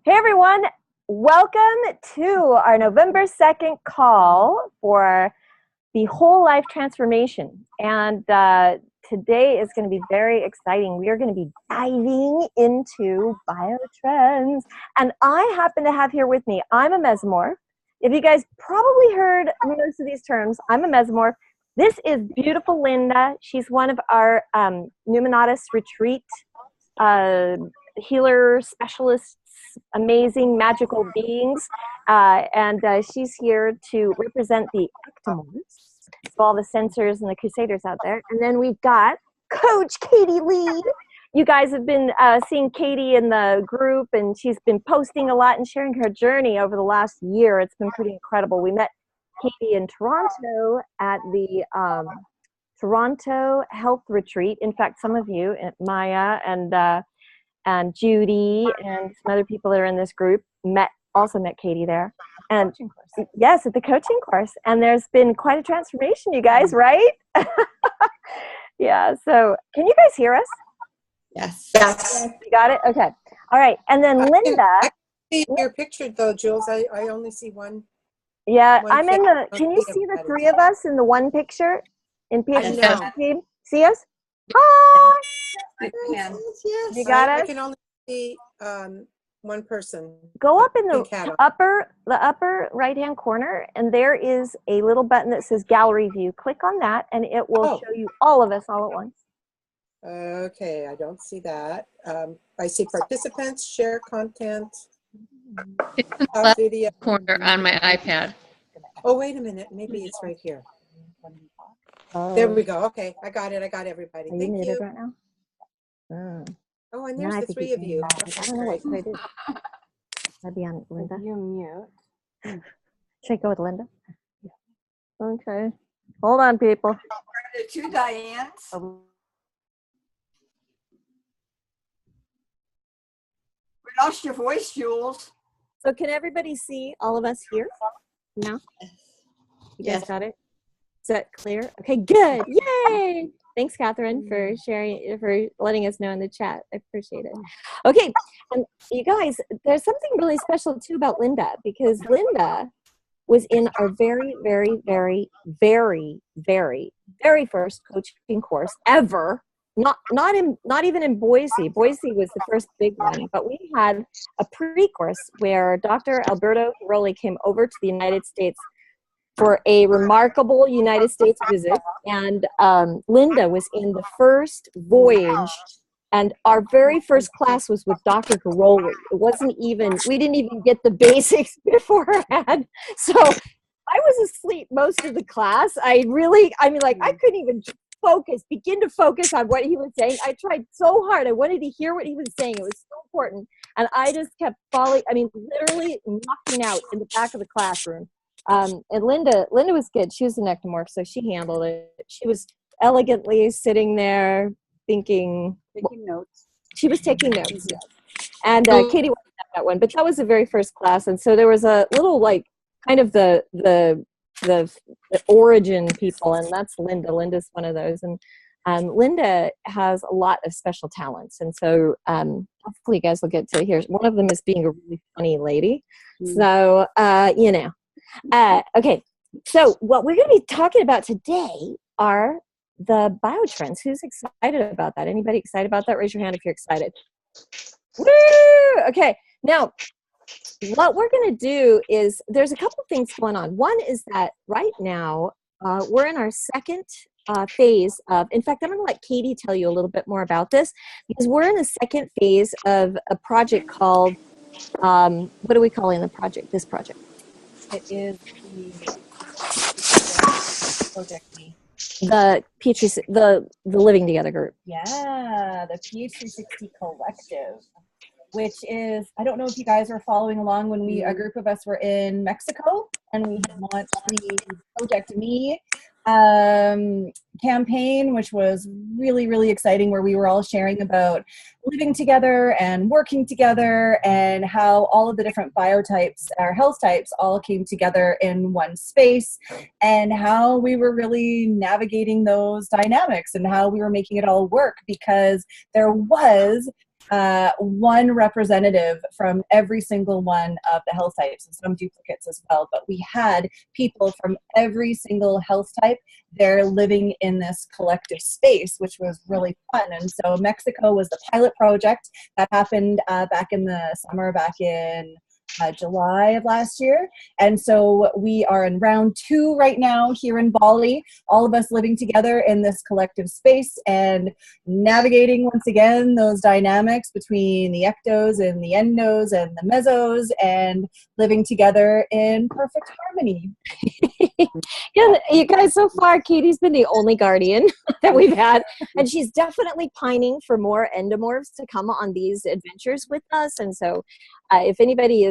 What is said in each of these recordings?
Hey everyone, welcome to our November 2nd call for the whole life transformation. And today is going to be very exciting. We are going to be diving into biotrends. And I happen to have here with me, I'm a mesomorph. If you guys probably heard most of these terms, I'm a mesomorph. This is beautiful Linda. She's one of our Numinatus retreat healer specialists, amazing magical beings, and she's here to represent the ectomorphs, so all the sensors and the crusaders out there. And then we've got Coach Katie Lee. You guys have been seeing Katie in the group, and she's been posting a lot and sharing her journey over the last year. It's been pretty incredible. We met Katie in Toronto at the Toronto Health Retreat. In fact, some of you, Maya and Judy and some other people that are in this group also met Katie there. And yes, at the coaching course. And there's been quite a transformation, you guys, right? Yeah, so can you guys hear us? Yes. You got it? Okay. All right. And then Linda. I can see your picture though, Jules. I only see one. Yeah, I'm in the, can you see the three of us in the one picture in PhD team? See us? Hi! Yes. You got us? I can only see one person. Go up in the upper right-hand corner, and there is a little button that says Gallery View. Click on that, and it will show you all of us all at once. Okay, I don't see that. I see participants, share content, It's in the left video. corner on my iPad. Oh, wait a minute. Maybe it's right here. There we go. Okay, I got it. I got everybody. Are Thank you. Right now? Oh, and there's the three of you. I don't know what should I do. I'd be on Linda. You mute. Should I go with Linda? Yeah. Okay. Hold on, people. The two Dianes. We lost your voice, Jules. So can everybody see all of us here? No? You guys got it? Is that clear? Okay, good. Yay! Thanks, Catherine, for sharing, for letting us know in the chat. I appreciate it. Okay, and you guys, there's something really special too about Linda, because Linda was in our very, very, very, very, very, very first coaching course ever. Not even in Boise. Boise was the first big one, but we had a pre-course where Dr. Alberto Hiroli came over to the United States for a remarkable United States visit, and Linda was in the first voyage, and our very first class was with Dr. Hiroli. It wasn't even, we didn't even get the basics beforehand, so I was asleep most of the class. I couldn't even begin to focus on what he was saying. I tried so hard. I wanted to hear what he was saying. It was so important, and I just kept literally knocking out in the back of the classroom. And Linda was good. She was an ectomorph, so she handled it. She was elegantly sitting there taking notes. She was taking notes, yes. And Katie wasn't at that one, but that was the very first class. And so there was a little kind of the origin people, and that's Linda. Linda's one of those, and Linda has a lot of special talents, and so hopefully you guys will get to hear. One of them is being a really funny lady. So okay, so what we're going to be talking about today are the biotrends. Who's excited about that? Anybody excited about that? Raise your hand if you're excited. Woo! Okay, now what we're going to do is there's a couple things going on. One is that right now we're in our second phase of, in fact, I'm going to let Katie tell you a little bit more about this, because we're in the second phase of a project called, what are we calling this project? It is the project the the Living Together group. Yeah, the PH360 Collective, which is, I don't know if you guys were following along when a group of us were in Mexico and we had launched the Project Me campaign, which was really, really exciting, where we were all sharing about living together and working together and how all of the different biotypes, our health types, all came together in one space, and how we were really navigating those dynamics and how we were making it all work, because there was one representative from every single one of the health types, and some duplicates as well. But we had people from every single health type there living in this collective space, which was really fun. And so Mexico was the pilot project that happened back in the summer, back in July of last year. And so we are in round 2 right now here in Bali, all of us living together in this collective space and navigating once again those dynamics between the ectos and the endos and the mesos and living together in perfect harmony. Yeah, you guys, so far, Katie's been the only guardian that we've had, and she's definitely pining for more endomorphs to come on these adventures with us. And so, if anybody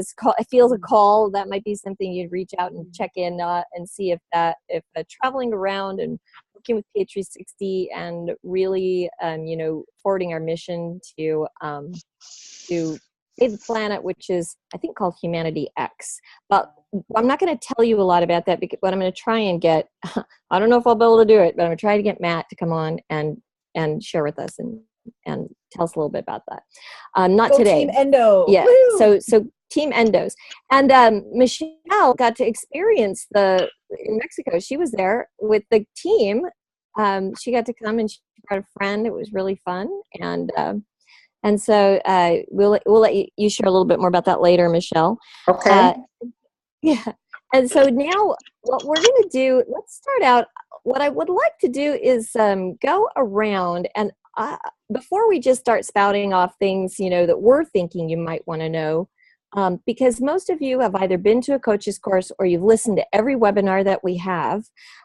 feels a call, that might be something you'd reach out and check in and see if traveling around and working with PH360 and really, forwarding our mission to save the planet, which is, I think, called Humanity X. But I'm not going to tell you a lot about that, but I'm going to try and get, I don't know if I'll be able to do it, but I'm going to try to get Matt to come on and share with us and tell us a little bit about that. Not Go today. Team Endo. Yeah. Woo! So Team Endos. And Michelle got to experience in Mexico. She was there with the team. She got to come and she brought a friend. It was really fun. And so we'll let you share a little bit more about that later, Michelle. Okay. Yeah. And so now what we're going to do, let's start out. What I would like to do is go around and before we just start spouting off things, that we're thinking you might want to know, because most of you have either been to a coach's course or you've listened to every webinar that we have.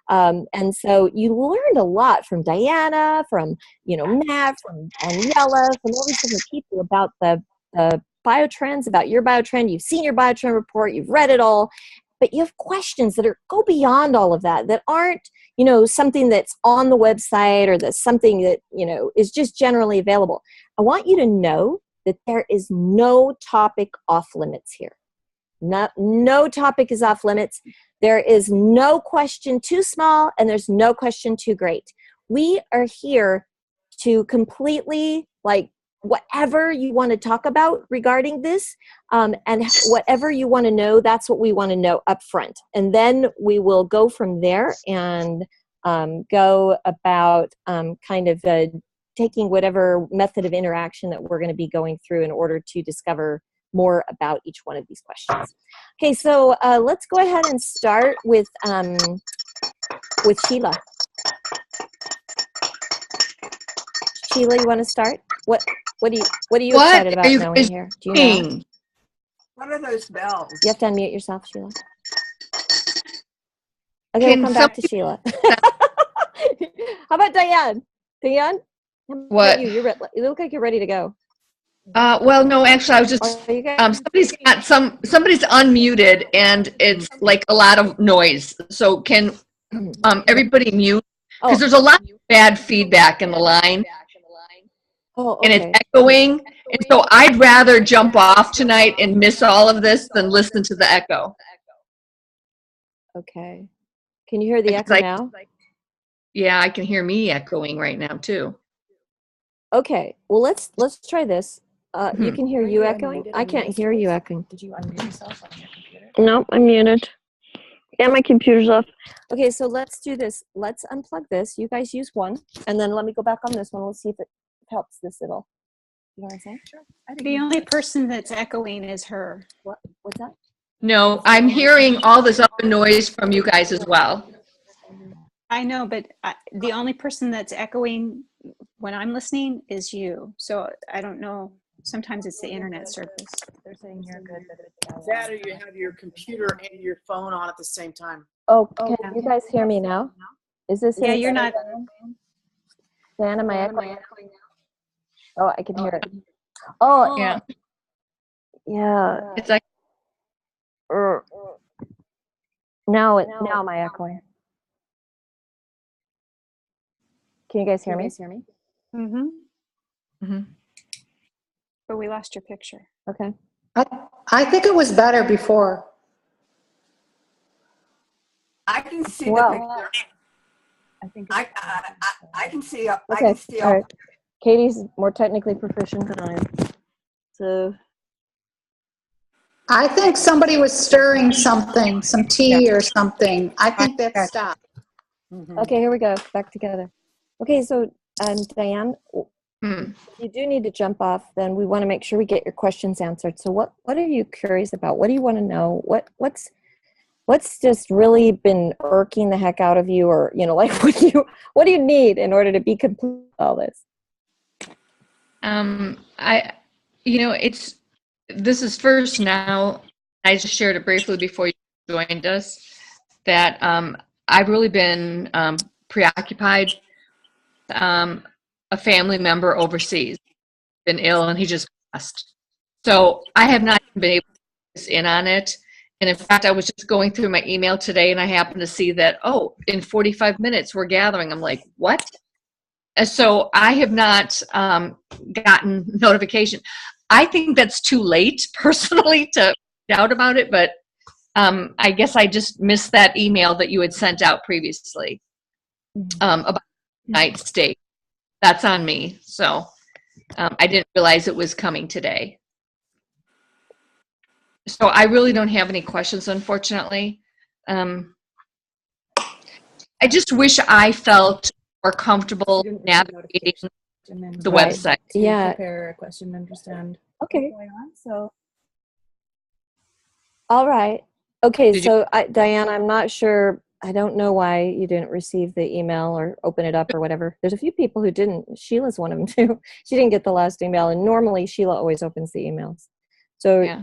And so you learned a lot from Diana, from, Matt, from Daniela, from all these different people about the biotrends, about your biotrend. You've seen your biotrend report, you've read it all, but you have questions that go beyond all of that aren't, something that's on the website or that's something that, is just generally available. I want you to know that there is no topic off limits here. No topic is off limits. There is no question too small and there's no question too great. We are here to completely, whatever you want to talk about regarding this, and whatever you want to know, that's what we want to know up front. And then we will go from there and go about taking whatever method of interaction that we're going to be going through in order to discover more about each one of these questions. Okay, so let's go ahead and start with Sheila. Sheila, you want to start? What are you excited about knowing here? Do you know? What are those bells? You have to unmute yourself, Sheila. Okay, we'll come back to Sheila. How about Diane? Diane? What? You look like you're ready to go. Well, no, actually, I was just, You guys? somebody's unmuted and it's like a lot of noise. So can everybody mute? Because there's a lot of bad feedback in the line. Oh, And okay. it's echoing. And so I'd rather jump off tonight and miss all of this than listen to the echo. Okay. Can you hear the echo now? Yeah, I can hear me echoing right now too. Okay. Well, let's try this. You can hear you echoing? I can't hear you echoing. Did you unmute yourself on your computer? No, I'm muted. Yeah, my computer's off. Okay, so let's do this. Let's unplug this. You guys use one, and then let me go back on this one. We'll see if it helps this little. You know what I'm saying? Sure. The only person that's echoing is her. What's that? No, I'm hearing all this other noise from you guys as well. I know, but the only person that's echoing when I'm listening is you. So I don't know. Sometimes it's the internet service. They're saying you're good, but it's That or you have your computer and your phone on at the same time. Oh, can you guys hear me now? Is this? Yeah, any you're better? not. Dan, am I echoing? Oh, I can hear it. Oh, Yeah. yeah. It's like, Now am I echoing? Can you guys hear me? Mm-hmm. mhm. But we lost your picture. Okay. I think it was better before. I can see Well, the picture. I think I can see. I Okay, can see. all right. Katie's more technically proficient than I am. So, I think somebody was stirring something, some tea or something. I think that stopped. Mhm. okay, here we go. Back together. Okay, so Diane, Hmm. you do need to jump off. Then we want to make sure we get your questions answered. So, what are you curious about? What do you want to know? What's just really been irking the heck out of you, or like what do you need in order to be complete with all this? This is first now. I just shared it briefly before you joined us that I've really been preoccupied. A family member overseas been ill and he just passed. So I have not been able to focus in on it. And in fact, I was just going through my email today and I happened to see that, in 45 minutes we're gathering. I'm like, what? And so I have not gotten notification. I think that's too late personally to doubt about it, but I guess I just missed that email that you had sent out previously about tonight's date. That's on me. So I didn't realize it was coming today. So I really don't have any questions, unfortunately. I just wish I felt more comfortable You didn't receive navigating notification and then the Right. website. to Yeah. prepare a question and understand Okay. what's going on. So All right. Okay, Did you- so Diane, I'm not sure. I don't know why you didn't receive the email or open it up or whatever. There's a few people who didn't. Sheila's one of them too. She didn't get the last email, and normally Sheila always opens the emails. So, Yeah.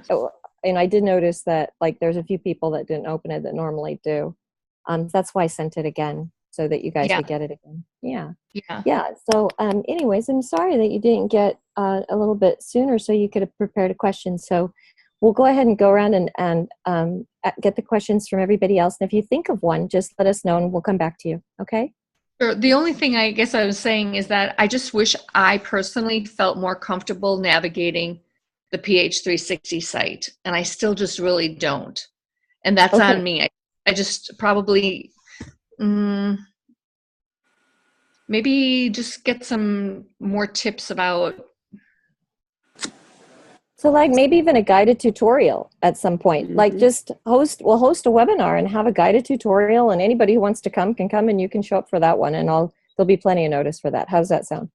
and I did notice that there's a few people that didn't open it that normally do. That's why I sent it again so that you guys Yeah. would get it again. Yeah. Yeah. Yeah. So, anyways, I'm sorry that you didn't get a little bit sooner so you could have prepared a question. So, we'll go ahead and go around and get the questions from everybody else. And if you think of one, just let us know and we'll come back to you. Okay? Sure. The only thing I guess I was saying is that I just wish I personally felt more comfortable navigating the PH360 site, and I still just really don't. And that's Okay. on me. I just probably maybe just get some more tips about. So like maybe even a guided tutorial at some point. Like just we'll host a webinar and have a guided tutorial, and anybody who wants to come can come, and you can show up for that one, and there'll be plenty of notice for that. How does that sound?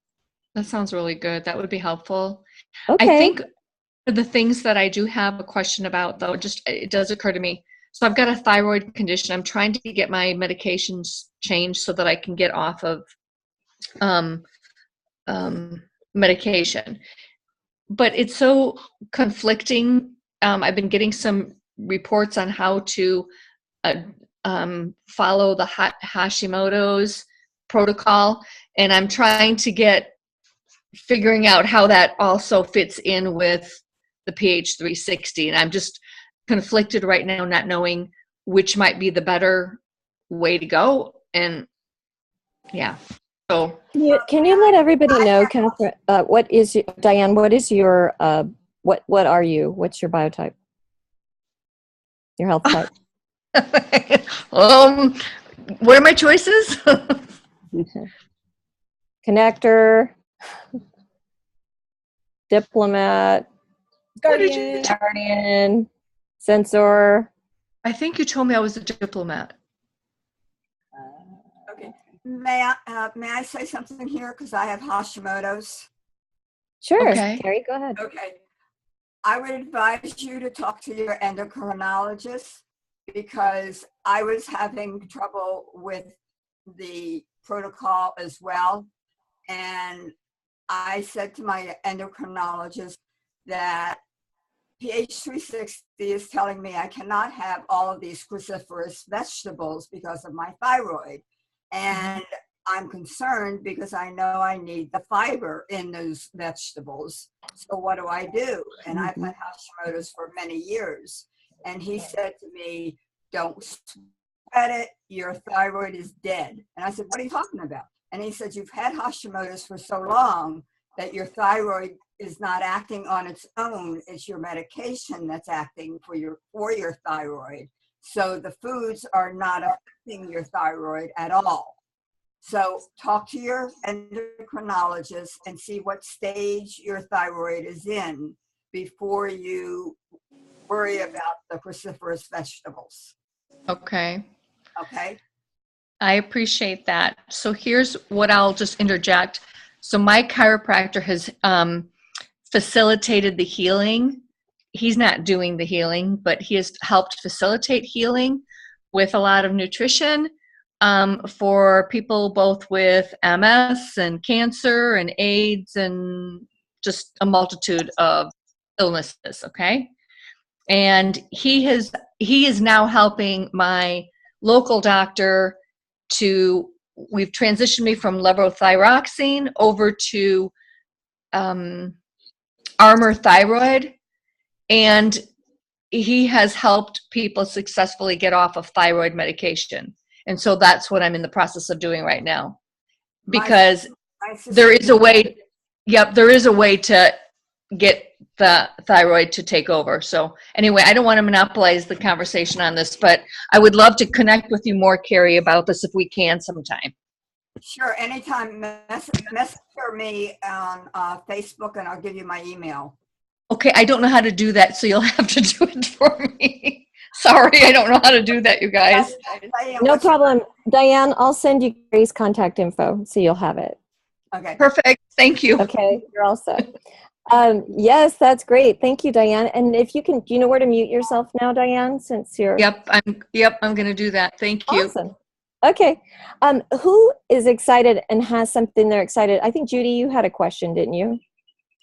That sounds really good. That would be helpful. Okay. I think the things that I do have a question about, though, it does occur to me. So I've got a thyroid condition. I'm trying to get my medications changed so that I can get off of medication. But it's so conflicting. I've been getting some reports on how to follow the Hashimoto's protocol, and I'm trying to figuring out how that also fits in with the PH360, and I'm just conflicted right now, not knowing which might be the better way to go. And yeah, so Can you let everybody know, Catherine, Diane, what is your, what are you? What's your biotype? Your health type? what are my choices? Connector, diplomat, guardian, sensor. I think you told me I was a diplomat. Okay. May I say something here? Because I have Hashimoto's. Sure. Okay. Carrie, go ahead. Okay. I would advise you to talk to your endocrinologist because I was having trouble with the protocol as well. And I said to my endocrinologist that PH360 is telling me I cannot have all of these cruciferous vegetables because of my thyroid. And I'm concerned because I know I need the fiber in those vegetables. So what do I do? And I've had Hashimoto's for many years. And he said to me, don't sweat it. Your thyroid is dead. And I said, what are you talking about? And he said, you've had Hashimoto's for so long that your thyroid is not acting on its own. It's your medication that's acting for your thyroid. So the foods are not affecting your thyroid at all. So talk to your endocrinologist and see what stage your thyroid is in before you worry about the cruciferous vegetables. Okay. Okay? I appreciate that. So here's what I'll just interject. So my chiropractor has facilitated the healing. He's not doing the healing, but he has helped facilitate healing with a lot of nutrition for people both with MS and cancer and AIDS and just a multitude of illnesses. Okay. And he is now helping my local doctor we've transitioned me from levothyroxine over to Armour Thyroid, and he has helped people successfully get off of thyroid medication. And so that's what I'm in the process of doing right now, because there is a way, there is a way to get the thyroid to take over. So anyway, I don't want to monopolize the conversation on this, but I would love to connect with you more, Carrie, about this if we can sometime. Sure, anytime. Message me on Facebook and I'll give you my email. Okay, I don't know how to do that, so you'll have to do it for me. Sorry, I don't know how to do that, you guys. No problem. Diane, I'll send you Carrie's contact info so you'll have it. Okay. Perfect. Thank you. Okay, you're all set. Yes, that's great. Thank you, Diane. And if you can, do you know where to mute yourself now, Diane, since you're... Yep, I'm going to do that. Thank you. Awesome. Okay. Who is excited and has something they're excited? I think, Judy, you had a question, didn't you?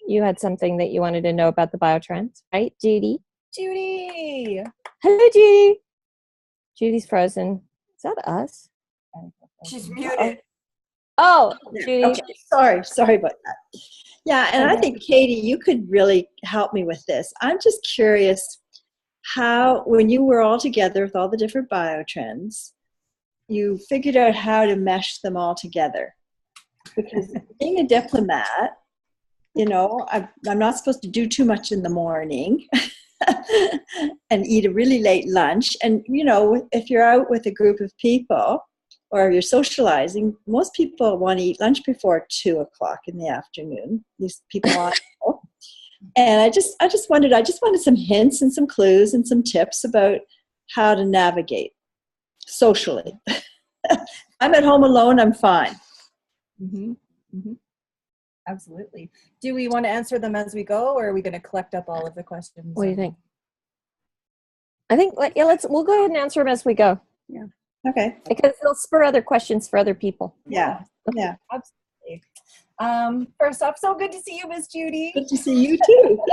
You had something that you wanted to know about the biotrends, right, Judy? Judy. Hello, Judy. Judy's frozen. Is that us? She's muted. Oh, Judy. Okay, sorry about that. Yeah, and I think, Katie, you could really help me with this. I'm just curious how, when you were all together with all the different biotrends, you figured out how to mesh them all together. Because being a diplomat, you know, I'm not supposed to do too much in the morning and eat a really late lunch. And, you know, if you're out with a group of people or you're socializing, most people want to eat lunch before 2:00 in the afternoon. These people I know. And I just wanted some hints and some clues and some tips about how to navigate socially. I'm at home alone, I'm fine. Mm-hmm. Mm-hmm. Absolutely. Do we want to answer them as we go, or are we going to collect up all of the questions? What do you think? I think, yeah, we'll go ahead and answer them as we go. Yeah. Okay. Because it'll spur other questions for other people. Yeah. Yeah. Absolutely. First off, so good to see you, Miss Judy. Good to see you too.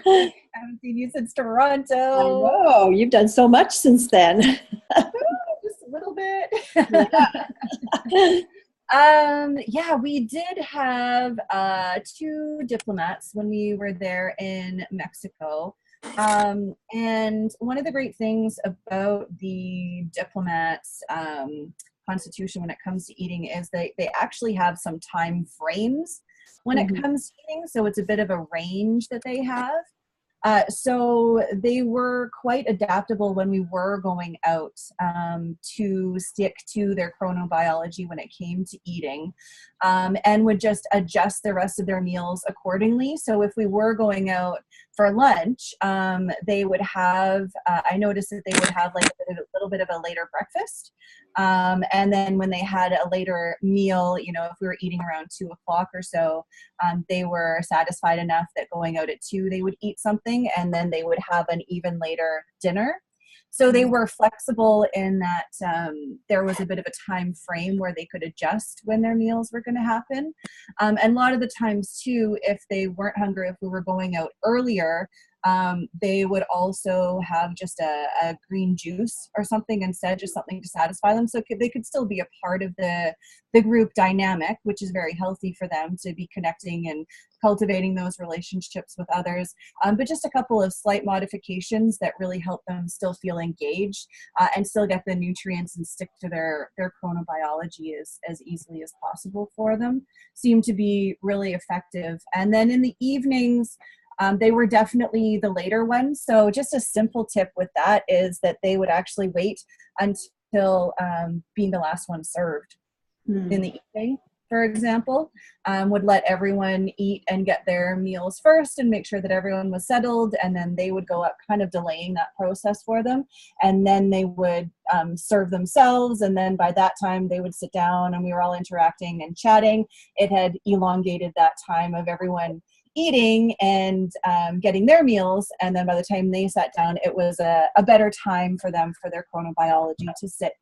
I haven't seen you since Toronto. I know. You've done so much since then. Just a little bit. Yeah, we did have 2 diplomats when we were there in Mexico. And one of the great things about the diplomats' constitution when it comes to eating is they actually have some time frames when it comes to eating. So it's a bit of a range that they have. So they were quite adaptable when we were going out to stick to their chronobiology when it came to eating, and would just adjust the rest of their meals accordingly. So if we were going out for lunch, they would have, I noticed that they would have like a little bit of a later breakfast. And then when they had a later meal, you know, if we were eating around 2:00 or so, they were satisfied enough that going out at 2, they would eat something, and then they would have an even later dinner. So they were flexible in that there was a bit of a time frame where they could adjust when their meals were going to happen. And a lot of the times too, if they weren't hungry, if we were going out earlier, they would also have just a green juice or something instead, just something to satisfy them. So they could still be a part of the group dynamic, which is very healthy for them to be connecting and cultivating those relationships with others. But just a couple of slight modifications that really help them still feel engaged and still get the nutrients and stick to their chronobiology as easily as possible for them seem to be really effective. And then in the evenings, they were definitely the later ones. So just a simple tip with that is that they would actually wait until being the last one served. in the evening, for example, would let everyone eat and get their meals first and make sure that everyone was settled, and then they would go up, kind of delaying that process for them, and then they would serve themselves, and then by that time they would sit down and we were all interacting and chatting. It had elongated that time of everyone eating and getting their meals, and then by the time they sat down, it was a better time for them, for their chronobiology, to sit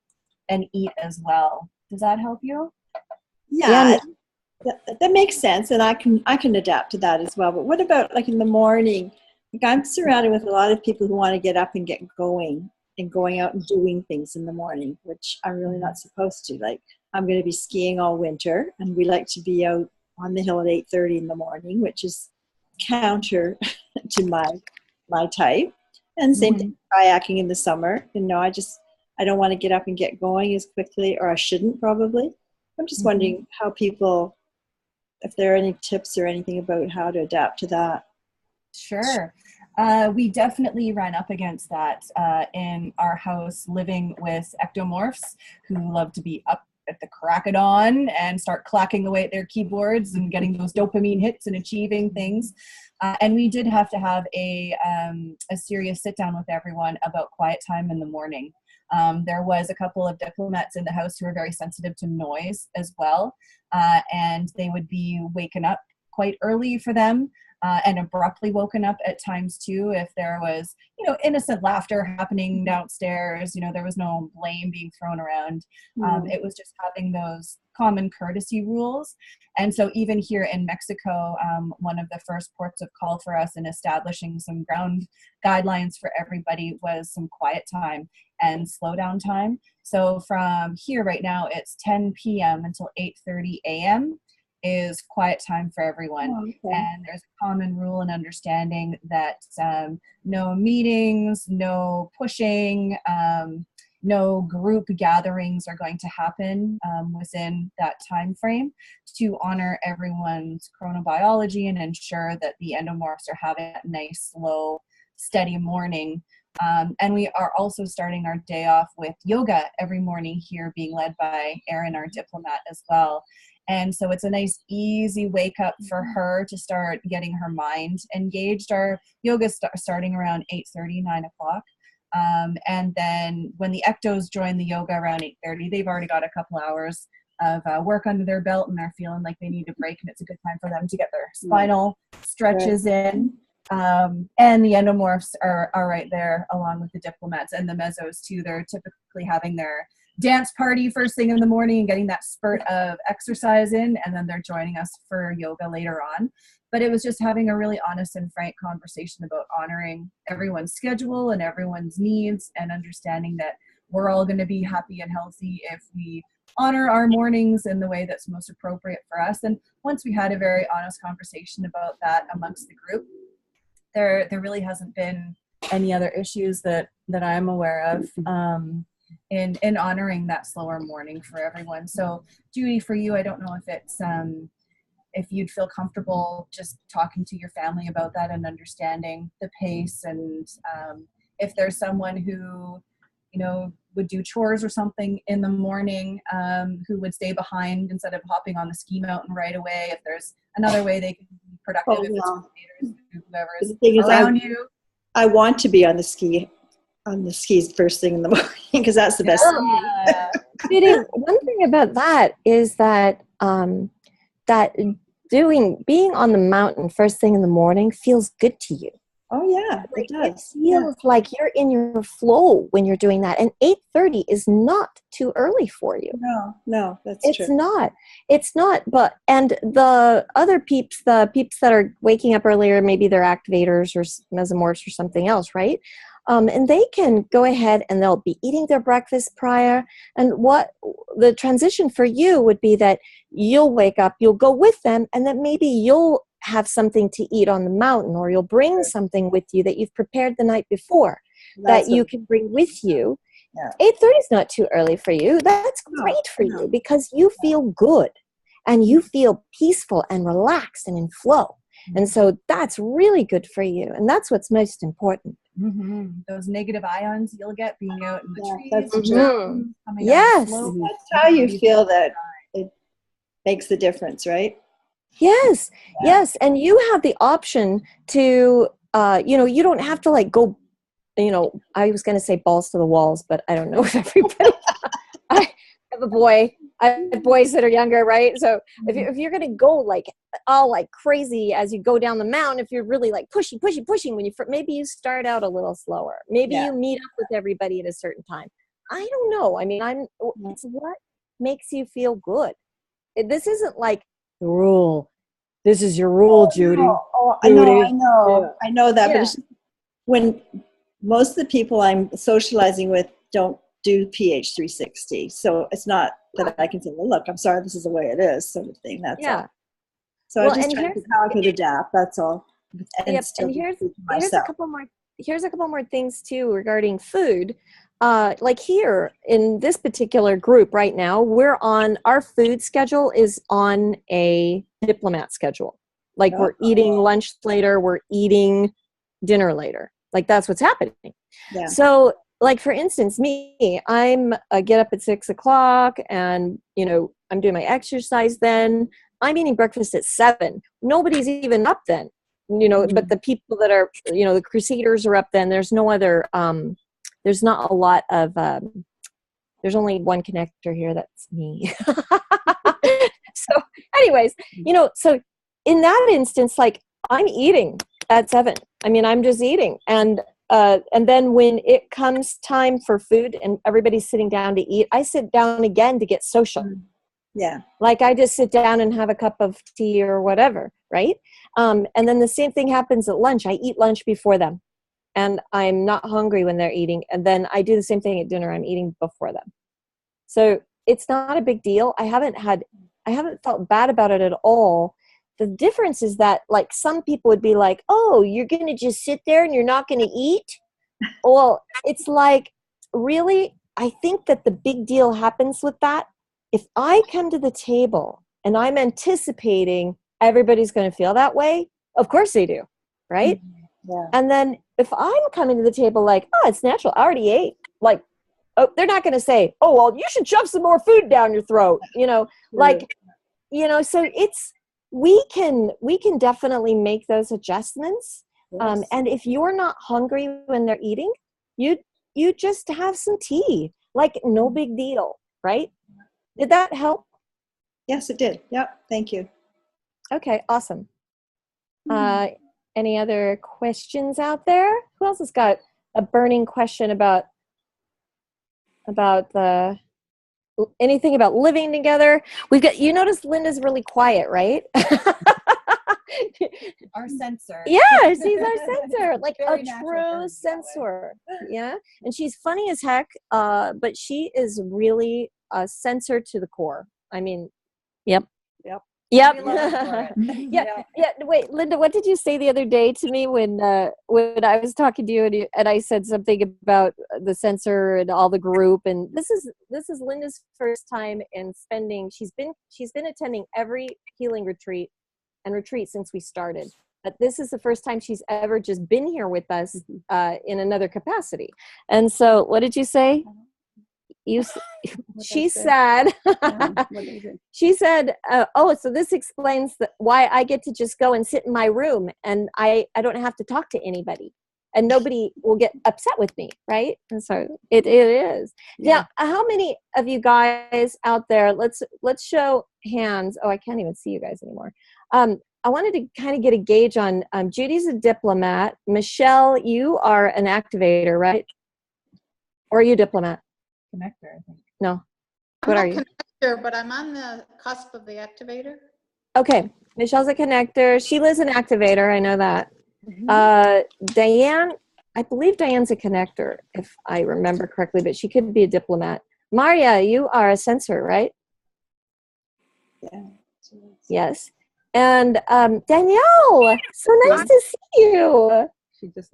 and eat as well. Does that help you? Yeah, that makes sense, and I can adapt to that as well. But what about like in the morning? Like I'm surrounded with a lot of people who want to get up and get going and going out and doing things in the morning, which I'm really not supposed to. Like I'm going to be skiing all winter, and we like to be out on the hill at 8:30 in the morning, which is counter to my type. And same thing kayaking in the summer. You know, I don't want to get up and get going as quickly, or I shouldn't probably. I'm just wondering how people, if there are any tips or anything about how to adapt to that. Sure. We definitely ran up against that in our house, living with ectomorphs who love to be up at the crack of dawn and start clacking away at their keyboards and getting those dopamine hits and achieving things. And we did have to have a serious sit down with everyone about quiet time in the morning. There was a couple of diplomats in the house who were very sensitive to noise as well. And they would be waken up quite early for them. And abruptly woken up at times too, if there was, innocent laughter happening downstairs. There was no blame being thrown around. It was just having those common courtesy rules. And so even here in Mexico, one of the first ports of call for us in establishing some ground guidelines for everybody was some quiet time and slow down time. So from here right now, it's 10 p.m. until 8:30 a.m. is quiet time for everyone. Oh, okay. And there's a common rule and understanding that no meetings, no pushing, no group gatherings are going to happen within that time frame, to honor everyone's chronobiology and ensure that the endomorphs are having a nice, slow, steady morning. And we are also starting our day off with yoga every morning here, being led by Erin, our diplomat, as well. And so it's a nice, easy wake up for her to start getting her mind engaged. Our yoga starting around 8:30, 9 o'clock. And then when the ectos join the yoga around 8:30, they've already got a couple hours of work under their belt, and they're feeling like they need a break, and it's a good time for them to get their spinal stretches in. And the endomorphs are right there along with the diplomats and the mesos too. They're typically having their dance party first thing in the morning and getting that spurt of exercise in, and then they're joining us for yoga later on. But it was just having a really honest and frank conversation about honoring everyone's schedule and everyone's needs, and understanding that we're all going to be happy and healthy if we honor our mornings in the way that's most appropriate for us. And once we had a very honest conversation about that amongst the group, there really hasn't been any other issues that I'm aware of in honoring that slower morning for everyone. So Judy, for you, I don't know if it's if you'd feel comfortable just talking to your family about that and understanding the pace, and if there's someone who would do chores or something in the morning, who would stay behind instead of hopping on the ski mountain right away, if there's another way they can be productive, if it's whoever is around you. I want to be on the skis first thing in the morning, because that's the best thing. Judy, one thing about that is that being on the mountain first thing in the morning feels good to you. Oh yeah, it does. It feels like you're in your flow when you're doing that. And 8:30 is not too early for you. No, that's true. It's not. But and the other peeps, the peeps that are waking up earlier, maybe they're activators or mesomorphs or something else, right? And they can go ahead and they'll be eating their breakfast prior. And what the transition for you would be that you'll wake up, you'll go with them, and then maybe you'll have something to eat on the mountain, or you'll bring something with you that you've prepared the night before that you can bring with you. 8:30 is not too early for you. That's great for you, because you feel good and you feel peaceful and relaxed and in flow. And so that's really good for you. And that's what's most important. Those negative ions you'll get being out in the trees. That's true. Yes. That's how you feel that makes the difference, right? Yes, yes. And you have the option to, you don't have to like go, I was going to say balls to the walls, but I don't know if everybody, I have boys that are younger, right? So if you're going to go like all like crazy as you go down the mountain, if you're really like pushing, when maybe you start out a little slower. Maybe you meet up with everybody at a certain time. I don't know. I mean, it's what makes you feel good. This isn't like the rule. This is your rule, Judy. I know that, but it's just, when most of the people I'm socializing with don't do PH 360, so it's not that I can say, well, look, I'm sorry, this is the way it is, sort of thing. That's all. So I just try to see how I could adapt. That's all. And here's a couple more things too regarding food. Like here in this particular group right now, our food schedule is on a diplomat schedule. Like we're eating lunch later, we're eating dinner later. Like that's what's happening. Yeah. So like for instance, me, I'm get up at 6 o'clock and, I'm doing my exercise then. I'm eating breakfast at 7. Nobody's even up then, but the people that are, the Crusaders are up then. There's no other, there's not a lot of, there's only one connector here. That's me. So anyways, so in that instance, like I'm eating at 7. I mean, I'm just eating. And then when it comes time for food and everybody's sitting down to eat, I sit down again to get social. Yeah. Like I just sit down and have a cup of tea or whatever. Right. And then the same thing happens at lunch. I eat lunch before them and I'm not hungry when they're eating. And then I do the same thing at dinner. I'm eating before them. So it's not a big deal. I haven't felt bad about it at all. The difference is that like some people would be like, oh, you're going to just sit there and you're not going to eat. Well, it's like, really, I think that the big deal happens with that. If I come to the table and I'm anticipating everybody's going to feel that way, of course they do. Right. Yeah. And then if I'm coming to the table like, oh, it's natural, I already ate, like, oh, they're not going to say, oh, well, you should shove some more food down your throat, like, so we can definitely make those adjustments. Yes. And if you're not hungry when they're eating, you just have some tea, like no big deal, right? Did that help? Yes, it did. Yep. Thank you. Okay, awesome. Any other questions out there? Who else has got a burning question about anything about living together? You notice Linda's really quiet, right? Our censor. Yeah, she's our censor, like a true censor. Yeah, and she's funny as heck, but she is really a censor to the core. I mean, yep. Yeah. Wait, Linda, what did you say the other day to me when I was talking to you and I said something about the censor and all the group? And this is Linda's first time in spending. She's been attending every healing retreat since we started. But this is the first time she's ever just been here with us in another capacity. And so, what did you say? She said, oh, so this explains why I get to just go and sit in my room and I don't have to talk to anybody and nobody will get upset with me, right? And so it is. Yeah. Now, how many of you guys out there, let's show hands. Oh, I can't even see you guys anymore. I wanted to kind of get a gauge on, Judy's a diplomat. Michelle, you are an activator, right? Or are you a diplomat? Connector, I think. No. What are you? Connector, but I'm on the cusp of the activator. Okay. Michelle's a connector. Sheila's an activator. I know that. Diane, I believe Diane's a connector, if I remember correctly, but she could be a diplomat. Maria, you are a censor, right? Yeah. Yes. And Danielle, so nice to see you.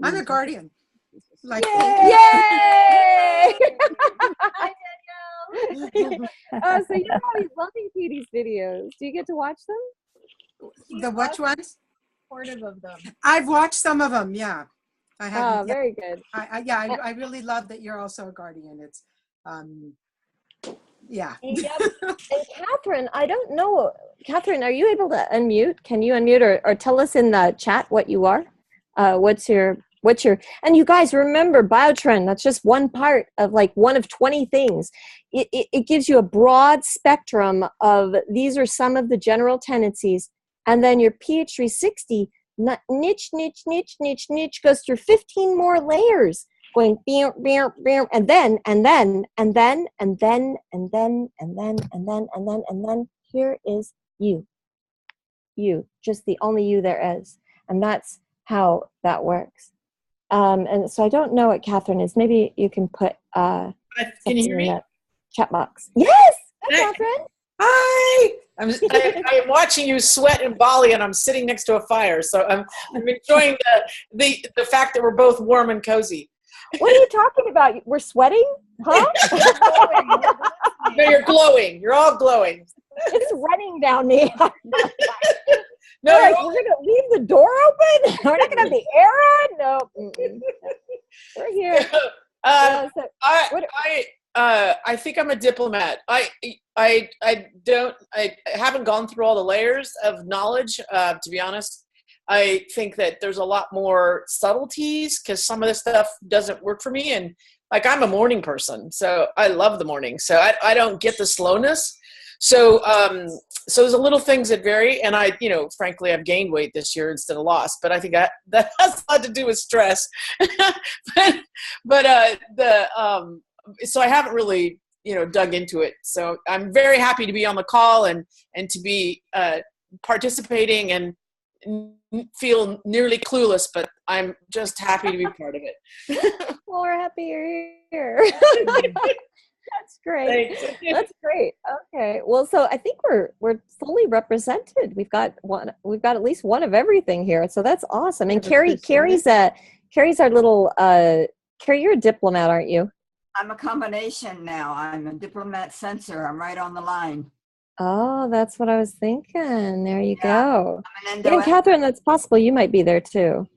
I'm a guardian. Like, Yay! Hi, Danielle. So you're probably loving Katie's videos. Do you get to watch them? The which ones? Supportive of them. I've watched some of them. Yeah, I have. Oh, very good. I really love that you're also a guardian. It's Yeah. Yep. And Catherine, I don't know. Catherine, are you able to unmute? Can you unmute or tell us in the chat what you are? What's your, and you guys remember Biotrend, that's just one part of like one of 20 things. It gives you a broad spectrum of, these are some of the general tendencies. And then your PH360, niche, goes through 15 more layers. Going bam, bam, bam, and then, here is you. You, just the only you there is. And that's how that works. And so I don't know what Catherine is. Maybe you can put Can you hear in me? that chat box. Yes! Hi, Hey. Catherine. Hi. I am watching you sweat in Bali, and I'm sitting next to a fire, so I'm enjoying the fact that we're both warm and cozy. What are you talking about? We're sweating? Huh? No, you're glowing. You're all glowing. It's running down me. No, They're you're like, all- we're going to leave the door open? We're not going to have the air on? No. Mm-mm. We're here. Yeah, so I think I'm a diplomat. I haven't gone through all the layers of knowledge, to be honest. I think that there's a lot more subtleties because some of this stuff doesn't work for me. And like, I'm a morning person, so I love the morning. So I don't get the slowness. So there's a little things that vary. And frankly, I've gained weight this year instead of lost, but I think that has a lot to do with stress. So I haven't really, dug into it. So I'm very happy to be on the call and to be participating and feel nearly clueless, but I'm just happy to be part of it. well, we're happy you're here. That's great. Thanks. That's great. Okay. Well, so I think we're fully represented. We've got at least one of everything here. So that's awesome. And Carrie's our little Carrie, you're a diplomat, aren't you? I'm a combination now. I'm a diplomat censor. I'm right on the line. Oh, that's what I was thinking. There you go. I'm an Yeah, and Catherine, that's possible. You might be there too.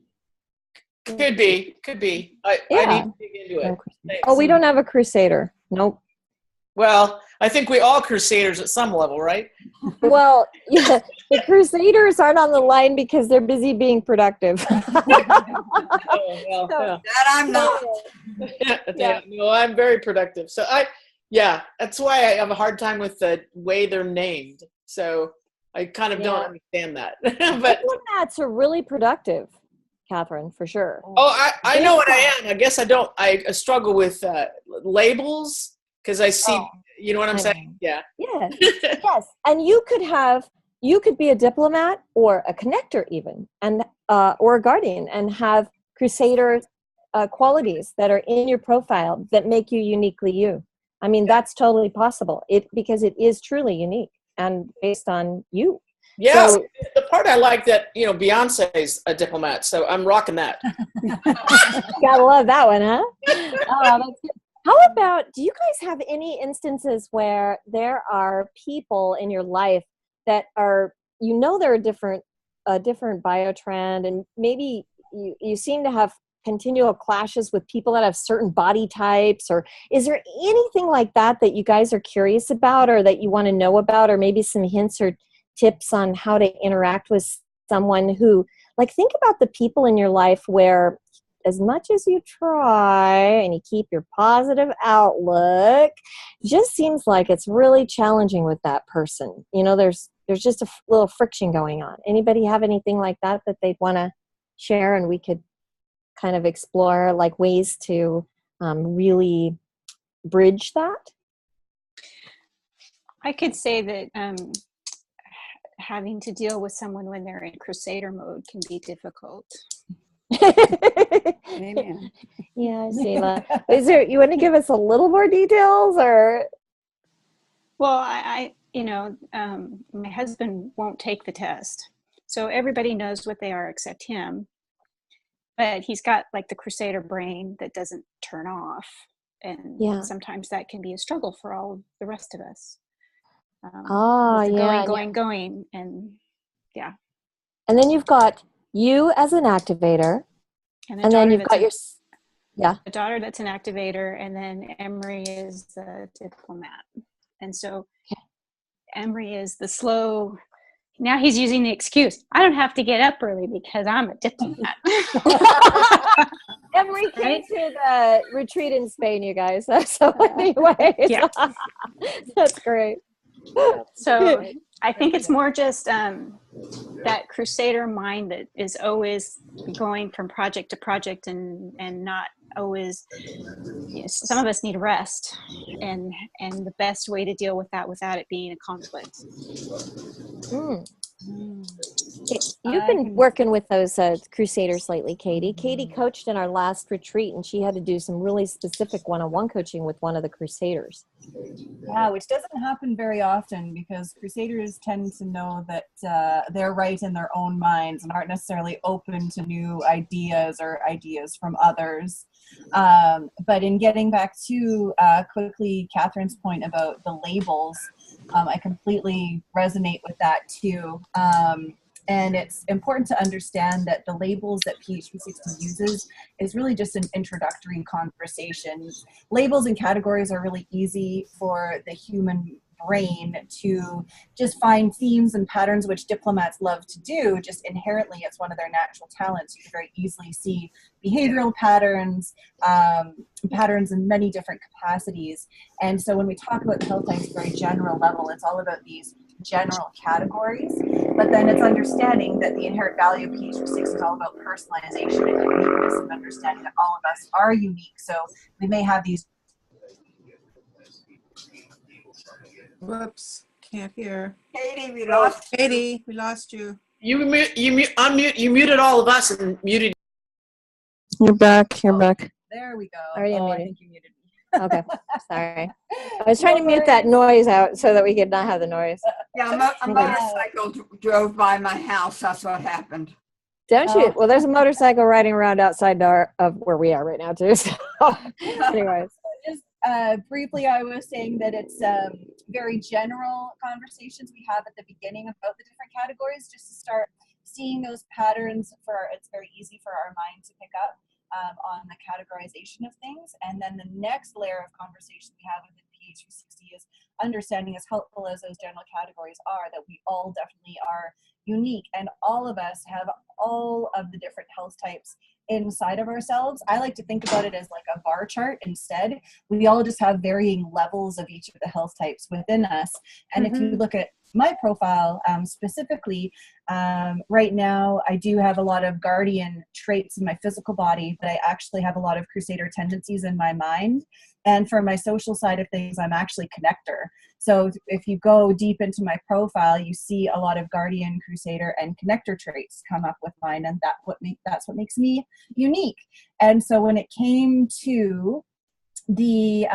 Could be. I need to dig into it. Thanks. Oh, we don't have a crusader. Nope. Well, I think we all crusaders at some level, right? Well, yeah, the crusaders aren't on the line because they're busy being productive. Oh, well, That I'm not. yeah. No, I'm very productive. So that's why I have a hard time with the way they're named. So I kind of don't understand that. But diplomats are really productive, Catherine, for sure. I know what I am. I guess I don't. I struggle with labels because I see. You know what I'm saying? Yeah. Yeah. Yes. And you could be a diplomat or a connector even, and or a guardian, and have crusader qualities that are in your profile that make you uniquely you. I mean, that's totally possible. Because it is truly unique and based on you. Yeah, So, the part I like that, Beyonce's a diplomat, so I'm rocking that. gotta love that one, huh? Oh, that's good. How about, do you guys have any instances where there are people in your life that are, they're a different biotrend, and maybe you seem to have continual clashes with people that have certain body types, or is there anything like that that you guys are curious about or that you want to know about, or maybe some hints or tips on how to interact with someone who, like, think about the people in your life where as much as you try and you keep your positive outlook, just seems like it's really challenging with that person. There's just a little friction going on. Anybody have anything like that they'd want to share, and we could kind of explore like ways to really bridge that? I could say that having to deal with someone when they're in crusader mode can be difficult. Amen. Yeah, Sheila. You want to give us a little more details, or? Well, my husband won't take the test. So everybody knows what they are except him. But he's got like the crusader brain that doesn't turn off. And sometimes that can be a struggle for all of the rest of us. Going. And yeah. And then you've got you as an activator. And then you've got a daughter that's an activator, and then Emery is a diplomat. And so Emery is the slow. Now he's using the excuse, I don't have to get up early because I'm a diplomat. Emery came to the retreat in Spain, you guys. So anyway, Yeah. That's great. So I think it's more just that crusader mind that is always going from project to project and not always, some of us need rest, and the best way to deal with that without it being a conflict. You've been working with those crusaders lately, Katie. Katie coached in our last retreat, and she had to do some really specific one-on-one coaching with one of the crusaders. Yeah, which doesn't happen very often because crusaders tend to know that they're right in their own minds and aren't necessarily open to new ideas or ideas from others. But in getting back to quickly Catherine's point about the labels, I completely resonate with that too. And it's important to understand that the labels that PH360 uses is really just an introductory conversation. Labels and categories are really easy for the human brain to just find themes and patterns, which diplomats love to do. Just inherently, it's one of their natural talents. You can very easily see behavioral patterns, patterns in many different capacities. And so when we talk about the health types very general level, it's all about these general categories, but then it's understanding that the inherent value of PH360 is all about personalization and uniqueness, and understanding that all of us are unique. So we may have these. Whoops, can't hear. Katie, we lost you. Katie, we lost you. You muted all of us and muted. You're back. You're back. There we go. Already I unmuted. think you muted me. Okay, sorry. I was trying to mute that noise out so that we could not have the noise. Yeah, a motorcycle drove by my house. That's what happened. Don't you? Well, there's a motorcycle riding around outside of where we are right now too. So, anyways. Just briefly, I was saying that it's very general conversations we have at the beginning about the different categories, just to start seeing those patterns. It's very easy for our mind to pick up on the categorization of things. And then the next layer of conversation we have within PH360 is understanding, as helpful as those general categories are, that we all definitely are unique, and all of us have all of the different health types inside of ourselves. I like to think about it as like a bar chart instead. We all just have varying levels of each of the health types within us. And if you look at my profile specifically, right now I do have a lot of guardian traits in my physical body, but I actually have a lot of crusader tendencies in my mind. And for my social side of things, I'm actually connector. So if you go deep into my profile, you see a lot of guardian, crusader, and connector traits come up with mine, and that's what makes me unique. And so when it came to the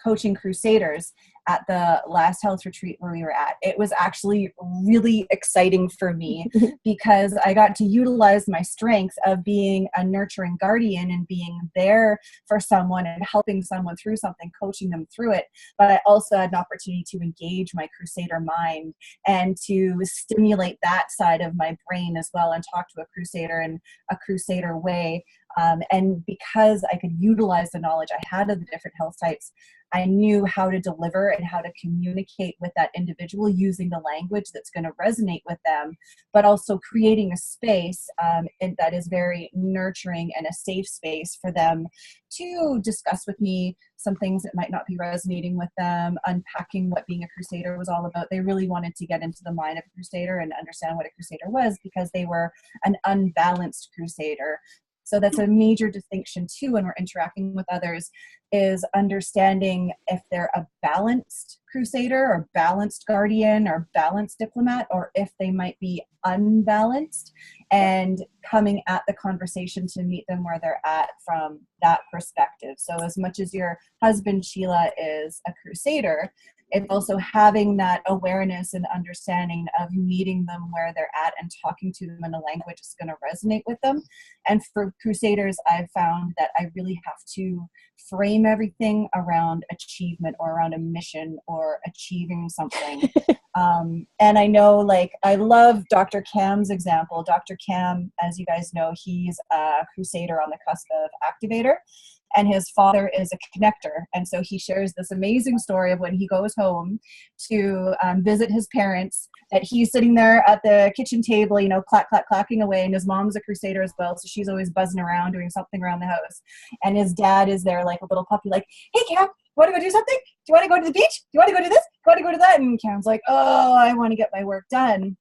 coaching crusaders at the last health retreat where we were at, it was actually really exciting for me because I got to utilize my strength of being a nurturing guardian and being there for someone and helping someone through something, coaching them through it. But I also had an opportunity to engage my crusader mind and to stimulate that side of my brain as well and talk to a crusader in a crusader way. And because I could utilize the knowledge I had of the different health types, I knew how to deliver and how to communicate with that individual using the language that's going to resonate with them, but also creating a space that is very nurturing and a safe space for them to discuss with me some things that might not be resonating with them, unpacking what being a crusader was all about. They really wanted to get into the mind of a crusader and understand what a crusader was because they were an unbalanced crusader. So that's a major distinction too when we're interacting with others, is understanding if they're a balanced crusader or balanced guardian or balanced diplomat, or if they might be unbalanced, and coming at the conversation to meet them where they're at from that perspective. So as much as your husband, Sheila, is a crusader, it's also having that awareness and understanding of meeting them where they're at and talking to them in a language that's going to resonate with them. And for crusaders, I've found that I really have to frame everything around achievement or around a mission or achieving something. And I know, like, I love Dr. Cam's example. Dr. Cam, as you guys know, he's a crusader on the cusp of activator. and his father is a connector. And so he shares this amazing story of when he goes home to visit his parents, that he's sitting there at the kitchen table, you know, clacking away, and his mom's a crusader as well, so she's always buzzing around doing something around the house. And his dad is there like a little puppy, like, hey, Cam, you want to go do something? Do you want to go to the beach? Do you want to go to this? Do you want to go to that? And Cam's like, oh, I want to get my work done.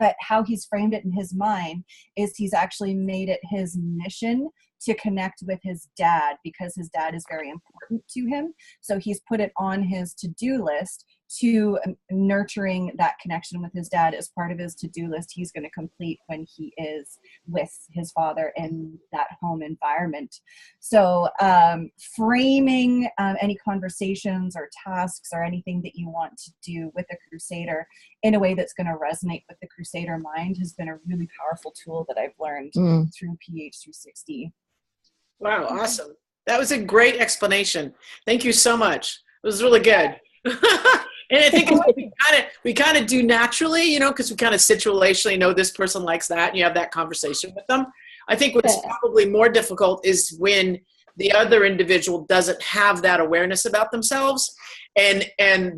But how he's framed it in his mind is he's actually made it his mission to connect with his dad, because his dad is very important to him. So he's put it on his to-do list to nurturing that connection with his dad as part of his to-do list he's going to complete when he is with his father in that home environment. So framing any conversations or tasks or anything that you want to do with a crusader in a way that's going to resonate with the crusader mind has been a really powerful tool that I've learned through PH360. Wow, awesome. That was a great explanation. Thank you so much. It was really good. And I think we kind of do naturally, you know, because we kind of situationally know this person likes that, and you have that conversation with them. I think what's probably more difficult is when the other individual doesn't have that awareness about themselves and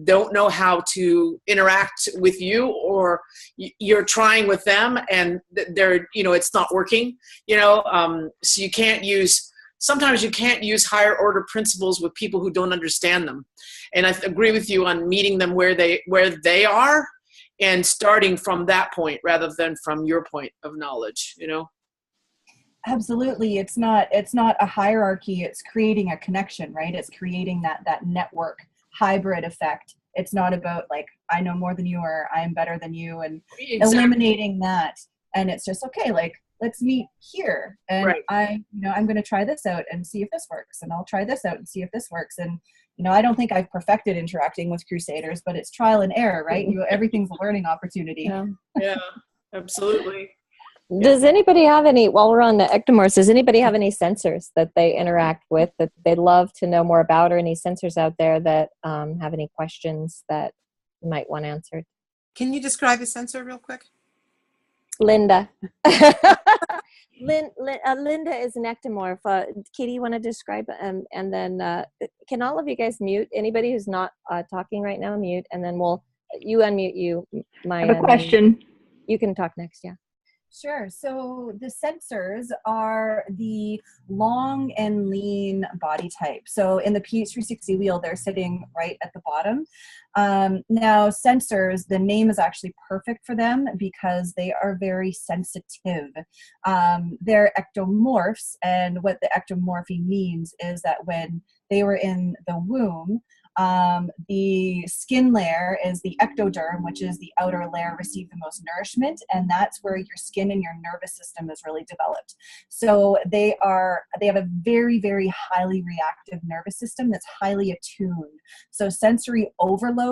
don't know how to interact with you, or you're trying with them and they're, you know, it's not working, you know, so sometimes you can't use higher order principles with people who don't understand them. And I agree with you on meeting them where they are and starting from that point rather than from your point of knowledge, you know? Absolutely. It's not a hierarchy. It's creating a connection, right? It's creating that network hybrid effect. It's not about like, I know more than you, or I'm better than you, and eliminating that. And it's just, okay, like, let's meet here. And I'm going to try this out and see if this works. And I'll try this out and see if this works. And, you know, I don't think I've perfected interacting with crusaders, but it's trial and error, right? Everything's a learning opportunity. Yeah, absolutely. Does anybody have any, while we're on the ectomorphs, does anybody have any sensors that they interact with that they'd love to know more about, or any sensors out there that have any questions that you might want answered? Can you describe a sensor real quick? Linda. Linda is an ectomorph. Katie, you want to describe? And then can all of you guys mute? Anybody who's not talking right now, mute. And then you unmute you. I have a question. You can talk next, yeah. Sure. So the sensors are the long and lean body type. So in the PH360 wheel, they're sitting right at the bottom. Now, sensors, the name is actually perfect for them because they are very sensitive. They're ectomorphs, and what the ectomorphy means is that when they were in the womb, the skin layer is the ectoderm, which is the outer layer, receive the most nourishment, and that's where your skin and your nervous system is really developed. So they have a very, very highly reactive nervous system that's highly attuned. So sensory overload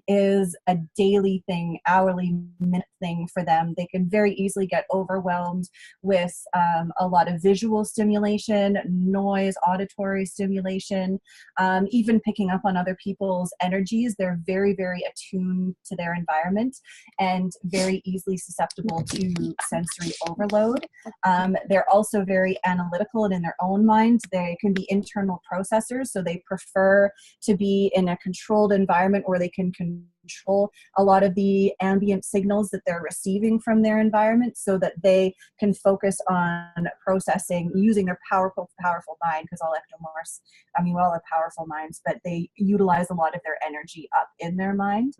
is a daily thing, hourly, minute thing for them. They can very easily get overwhelmed with a lot of visual stimulation, noise, auditory stimulation, even picking up on other people's energies. They're very, very attuned to their environment and very easily susceptible to sensory overload. They're also very analytical and in their own mind. They can be internal processors, so they prefer to be in a controlled environment where they can control a lot of the ambient signals that they're receiving from their environment, so that they can focus on processing using their powerful mind, because all ectomorphs, we all have powerful minds, but they utilize a lot of their energy up in their mind.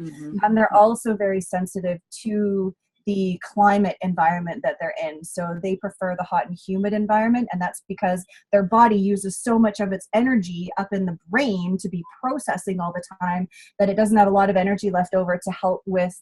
And they're also very sensitive to the climate environment that they're in. So they prefer the hot and humid environment, and that's because their body uses so much of its energy up in the brain to be processing all the time that it doesn't have a lot of energy left over to help with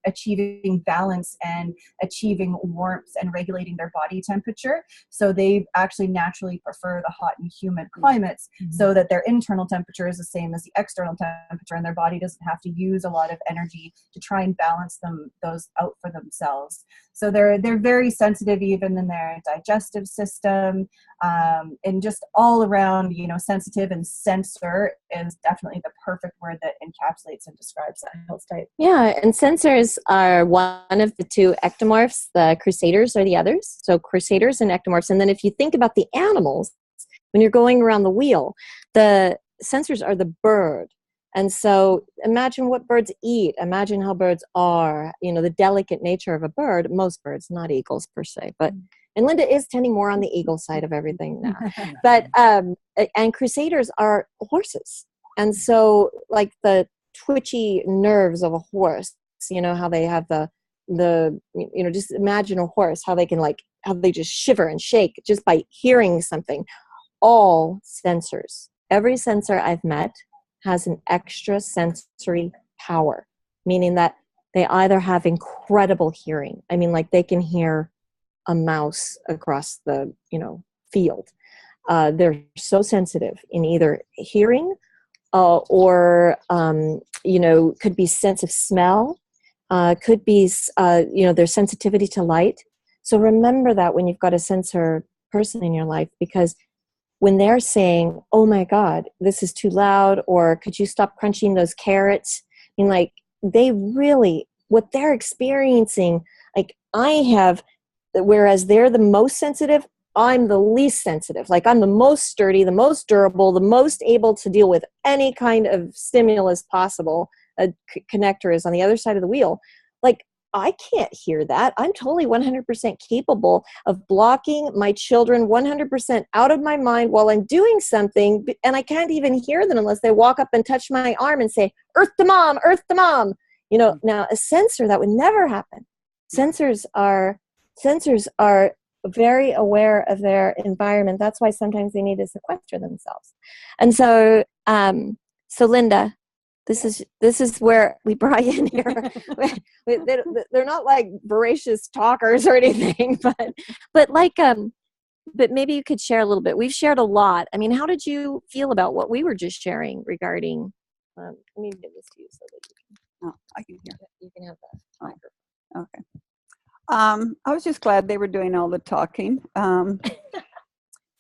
achieving balance and achieving warmth and regulating their body temperature. So they actually naturally prefer the hot and humid climates, so that their internal temperature is the same as the external temperature, and their body doesn't have to use a lot of energy to try and balance those out for themselves. So they're very sensitive even in their digestive system, and just all around, sensitive, and sensor is definitely the perfect word that encapsulates and describes that health type. Yeah, and sensors are one of the two ectomorphs. The crusaders are the others. So crusaders and ectomorphs. And then if you think about the animals, when you're going around the wheel, the sensors are the bird. And so imagine what birds eat. Imagine how birds are, the delicate nature of a bird. Most birds, not eagles per se, but, and Linda is tending more on the eagle side of everything now. But, and crusaders are horses. And so like the twitchy nerves of a horse, how they have just imagine a horse, how they can how they just shiver and shake just by hearing something. All sensors, every sensor I've met has an extra sensory power, meaning that they either have incredible hearing. I mean, like they can hear a mouse across the, field. They're so sensitive in either hearing or, could be sense of smell, could be, their sensitivity to light. So remember that when you've got a sensor person in your life, because when they're saying, oh my God, this is too loud, or could you stop crunching those carrots? I mean, like they really, what they're experiencing, like I have, whereas they're the most sensitive, I'm the least sensitive. Like I'm the most sturdy, the most durable, the most able to deal with any kind of stimulus possible. A connector is on the other side of the wheel. Like I can't hear that. I'm totally 100% capable of blocking my children 100% out of my mind while I'm doing something, and I can't even hear them unless they walk up and touch my arm and say, "Earth to mom, Earth to mom." Now a sensor, that would never happen. Sensors are very aware of their environment. That's why sometimes they need to sequester themselves. And so, so Linda, this is where we brought you in here. They're not like voracious talkers or anything, but maybe you could share a little bit. We've shared a lot. I mean, how did you feel about what we were just sharing regarding? Let me give this to you so that you can. Oh, I can hear. You can have the microphone. Okay. I was just glad they were doing all the talking.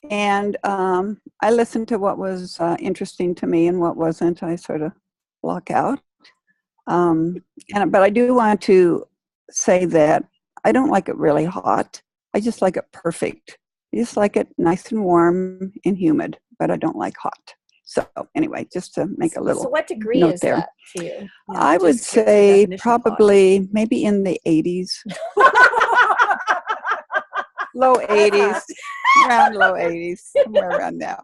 And I listened to what was interesting to me and what wasn't. I sort of block out. But I do want to say that I don't like it really hot. I just like it perfect. I just like it nice and warm and humid, but I don't like hot. So anyway, just to make a little So what degree note is there. that to you? I would say probably maybe in the 80s. Low 80s, around low 80s, somewhere around that.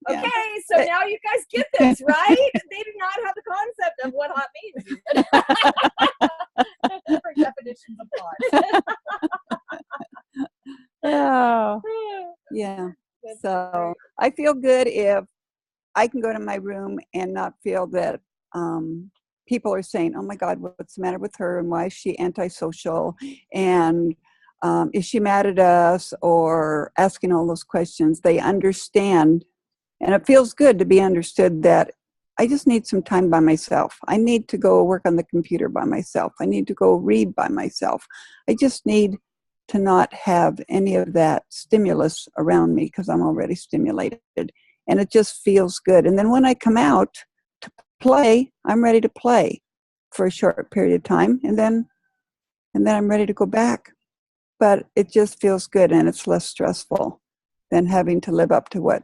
Yeah. Okay, so now you guys get this, right? They do not have the concept of what hot means. Different definitions of hot. Oh, yeah. So I feel good if I can go to my room and not feel that people are saying, oh my God, what's the matter with her? And why is she antisocial? And is she mad at us? Or asking all those questions. They understand. And it feels good to be understood that I just need some time by myself. I need to go work on the computer by myself. I need to go read by myself. I just need to not have any of that stimulus around me because I'm already stimulated. And it just feels good. And then when I come out to play, I'm ready to play for a short period of time. And then I'm ready to go back. But it just feels good and it's less stressful than having to live up to what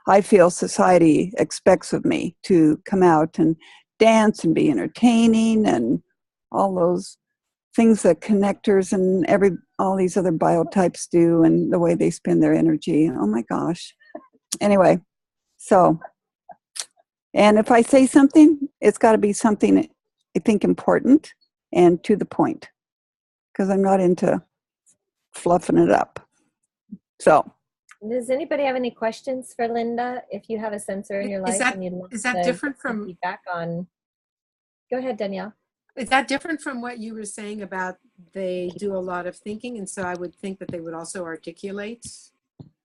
I feel society expects of me, to come out and dance and be entertaining and all those things that connectors and all these other biotypes do, and the way they spend their energy. Oh my gosh. Anyway, so, and if I say something, it's got to be something I think important and to the point, because I'm not into fluffing it up. So. Does anybody have any questions for Linda? If you have a sensor in your life and you'd love is that to different from feedback on? Go ahead, Danielle. Is that different from what you were saying about they do a lot of thinking, and so I would think that they would also articulate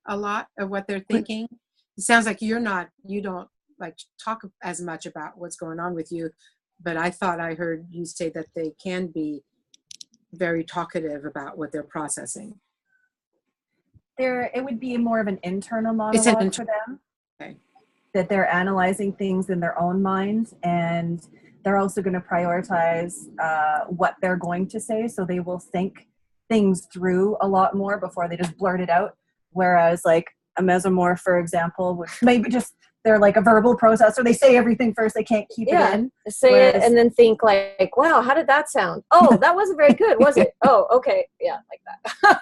a lot of what they're thinking? It sounds like you don't like talk as much about what's going on with you, but I thought I heard you say that they can be very talkative about what they're processing. It would be more of an internal monologue for them. Okay. That they're analyzing things in their own mind, and they're also going to prioritize what they're going to say. So they will think things through a lot more before they just blurt it out. Whereas like a mesomorph, for example, which maybe just they're like a verbal processor. They say everything first. They can't keep it in. Say it and then think like, wow, how did that sound? Oh, that wasn't very good, was it? Oh, okay. Yeah, like that.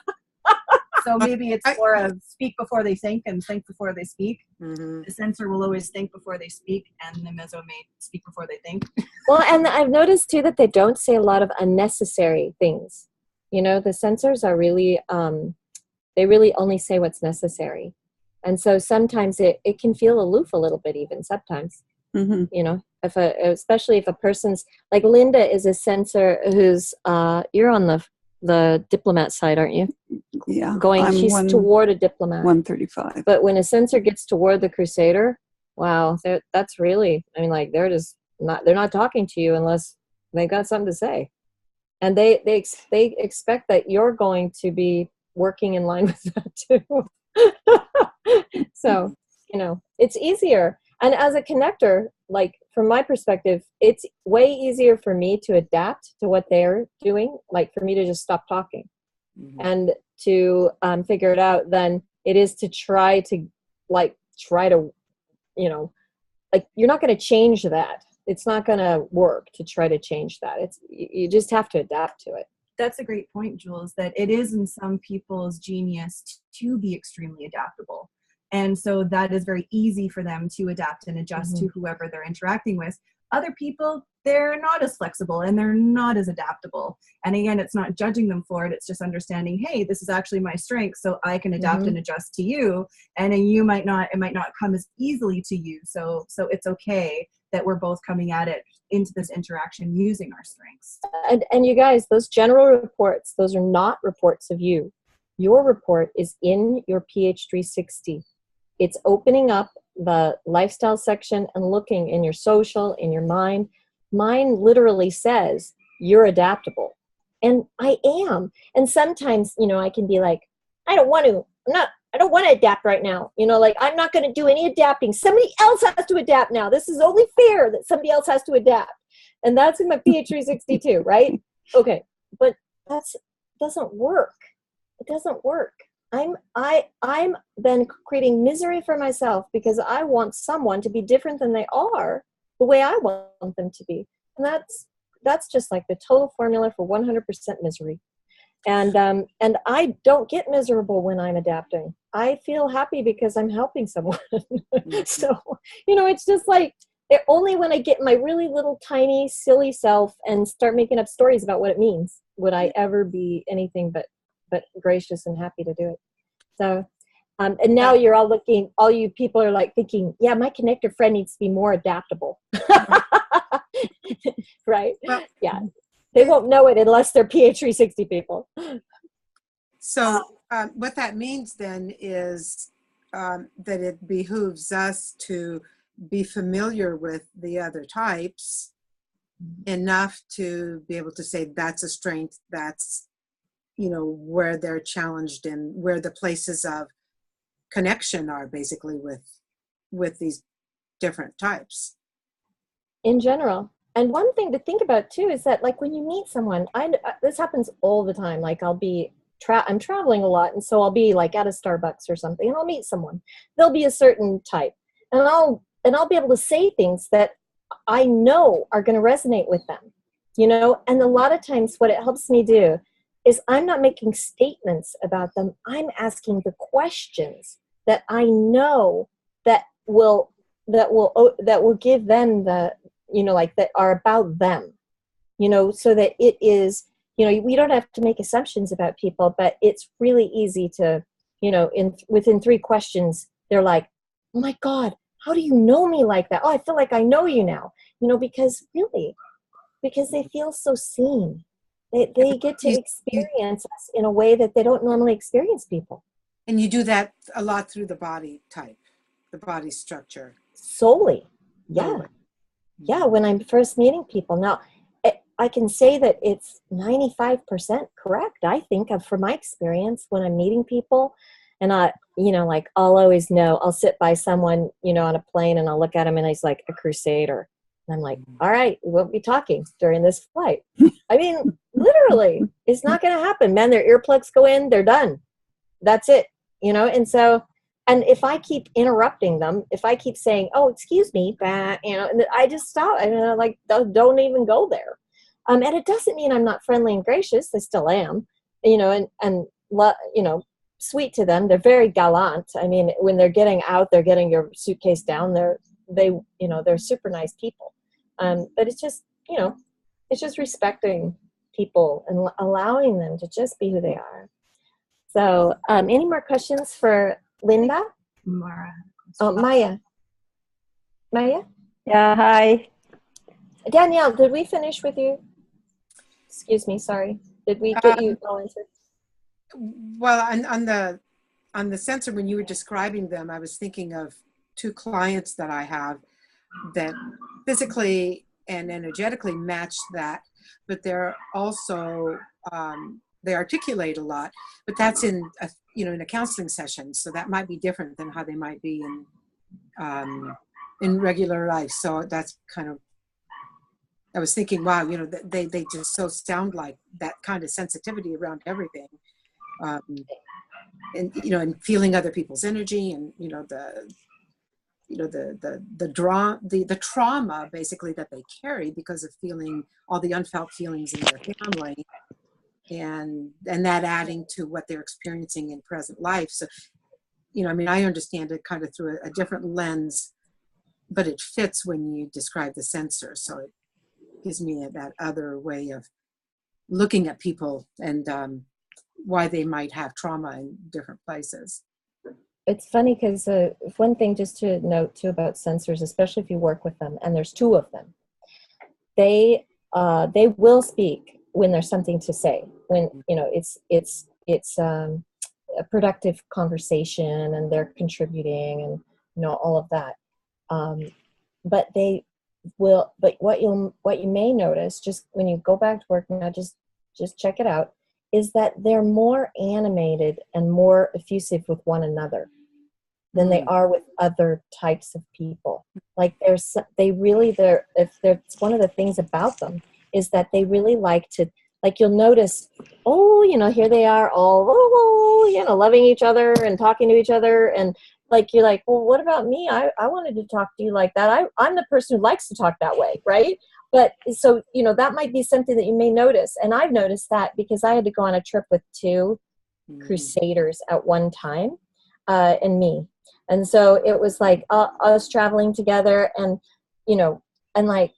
So maybe it's more of speak before they think and think before they speak. Mm-hmm. The sensor will always think before they speak, and the meso may speak before they think. Well, and I've noticed too that they don't say a lot of unnecessary things. You know, the sensors are really, they really only say what's necessary. And so sometimes it can feel aloof a little bit even sometimes. Mm-hmm. You know, especially if a person's, like Linda is a sensor who's, you're on the diplomat side, aren't you? Yeah. She's toward a diplomat. 135. But when a sensor gets toward the crusader, wow, that's really, I mean, like they're not talking to you unless they got something to say. And they expect that you're going to be working in line with that too. So, you know, it's easier. And as a connector, like from my perspective, it's way easier for me to adapt to what they're doing, like for me to just stop talking and to figure it out than it is to try to, you know, like you're not going to change that. It's not going to work to try to change that. You just have to adapt to it. That's a great point, Jules, that it is in some people's genius to be extremely adaptable. And so that is very easy for them to adapt and adjust to whoever they're interacting with. Other people, they're not as flexible and they're not as adaptable. And again, it's not judging them for it. It's just understanding, hey, this is actually my strength, so I can adapt and adjust to you. And then it might not come as easily to you. So it's okay that we're both coming at it into this interaction using our strengths. And you guys, those general reports, those are not reports of you. Your report is in your PH360. It's opening up the lifestyle section and looking in your social, in your mind. Mine literally says you're adaptable. And I am. And sometimes, you know, I can be like, I don't want to adapt right now. You know, like I'm not going to do any adapting. Somebody else has to adapt now. This is only fair that somebody else has to adapt. And that's in my PH362, right? Okay. But that doesn't work. It doesn't work. I'm then creating misery for myself because I want someone to be different than they are the way I want them to be. And that's just like the total formula for 100% misery. And I don't get miserable when I'm adapting. I feel happy because I'm helping someone. So, you know, it's just like only when I get my really little tiny silly self and start making up stories about what it means would I ever be anything but gracious and happy to do it. So, and now you're all you people are like thinking, yeah, my connector friend needs to be more adaptable. Right? Well, yeah. They won't know it unless they're PH360 people. So what that means then is that it behooves us to be familiar with the other types enough to be able to say that's a strength, that's, you know, where they're challenged and where the places of connection are basically with these different types. In general. And one thing to think about too is that like when you meet someone, this happens all the time. Like I'll be, I'm traveling a lot, and so I'll be like at a Starbucks or something, and I'll meet someone. They'll be a certain type, and I'll be able to say things that I know are going to resonate with them, you know. And a lot of times, what it helps me do is I'm not making statements about them. I'm asking the questions that I know that will give them the, you know, like that are about them, you know, so that it is, you know, we don't have to make assumptions about people, but it's really easy to, you know, within 3 questions, they're like, oh my God, how do you know me like that? Oh, I feel like I know you now, you know, because they feel so seen. They get to experience us in a way that they don't normally experience people. And you do that a lot through the body type, the body structure. Solely. Yeah. Yeah, when I'm first meeting people. Now, I can say that it's 95% correct, I think, from my experience when I'm meeting people. And you know, like I'll always know, I'll sit by someone, you know, on a plane, and I'll look at him and he's like a crusader. And I'm like, all right, we won't be talking during this flight. I mean, literally, it's not going to happen. Man, their earplugs go in, they're done. That's it, you know? And so and if I keep interrupting them, if I keep saying, "Oh, excuse me," and I just stop. I like don't even go there. And it doesn't mean I'm not friendly and gracious. I still am, and sweet to them. They're very gallant. I mean, when they're getting out, they're getting your suitcase down. They're super nice people. But it's just respecting people and allowing them to just be who they are. So, any more questions for Linda? Mara. Oh, Maya. Maya? Yeah, hi. Danielle, did we finish with you? Excuse me, sorry. Did we get you all answered? Well, on the sensor, when you were describing them, I was thinking of 2 clients that I have that physically and energetically match that, but they're also they articulate a lot, but that's in a counseling session, so that might be different than how they might be in regular life. So that's kind of, I was thinking, wow, they just so sound like that kind of sensitivity around everything, and feeling other people's energy, and the trauma basically that they carry because of feeling all the unfelt feelings in their family, and that adding to what they're experiencing in present life. So, I understand it kind of through a different lens, but it fits when you describe the sensor. So it gives me that other way of looking at people and why they might have trauma in different places. It's funny because one thing just to note too about sensors, especially if you work with them, and there's 2 of them, they will speak when there's something to say, when it's a productive conversation and they're contributing and all of that. But they will. But what you may notice, just when you go back to work now, just check it out, is that they're more animated and more effusive with one another than they are with other types of people. Like it's one of the things about them is that they really like to, like, you'll notice, here they are all, loving each other and talking to each other. And like, you're like, well, what about me? I wanted to talk to you like that. I'm the person who likes to talk that way, right? But so, that might be something that you may notice. And I've noticed that because I had to go on a trip with 2 crusaders at one time, and me. And so it was like us traveling together and, and like,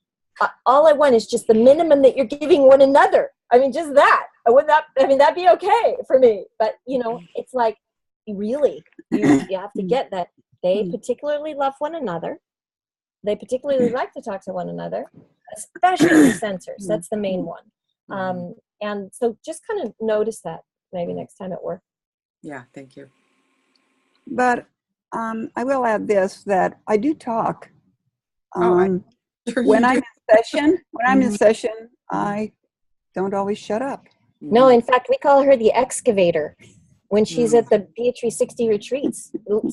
all I want is just the minimum that you're giving one another. I mean, just that. That'd be okay for me. But, it's like, really, you have to get that they particularly love one another. They particularly like to talk to one another, especially sensors. That's the main one. And so just kind of notice that maybe next time at work. Yeah, thank you. But I will add this, that I do talk. When I'm in session, I don't always shut up. No, in fact, we call her the excavator when she's at the B360 retreats.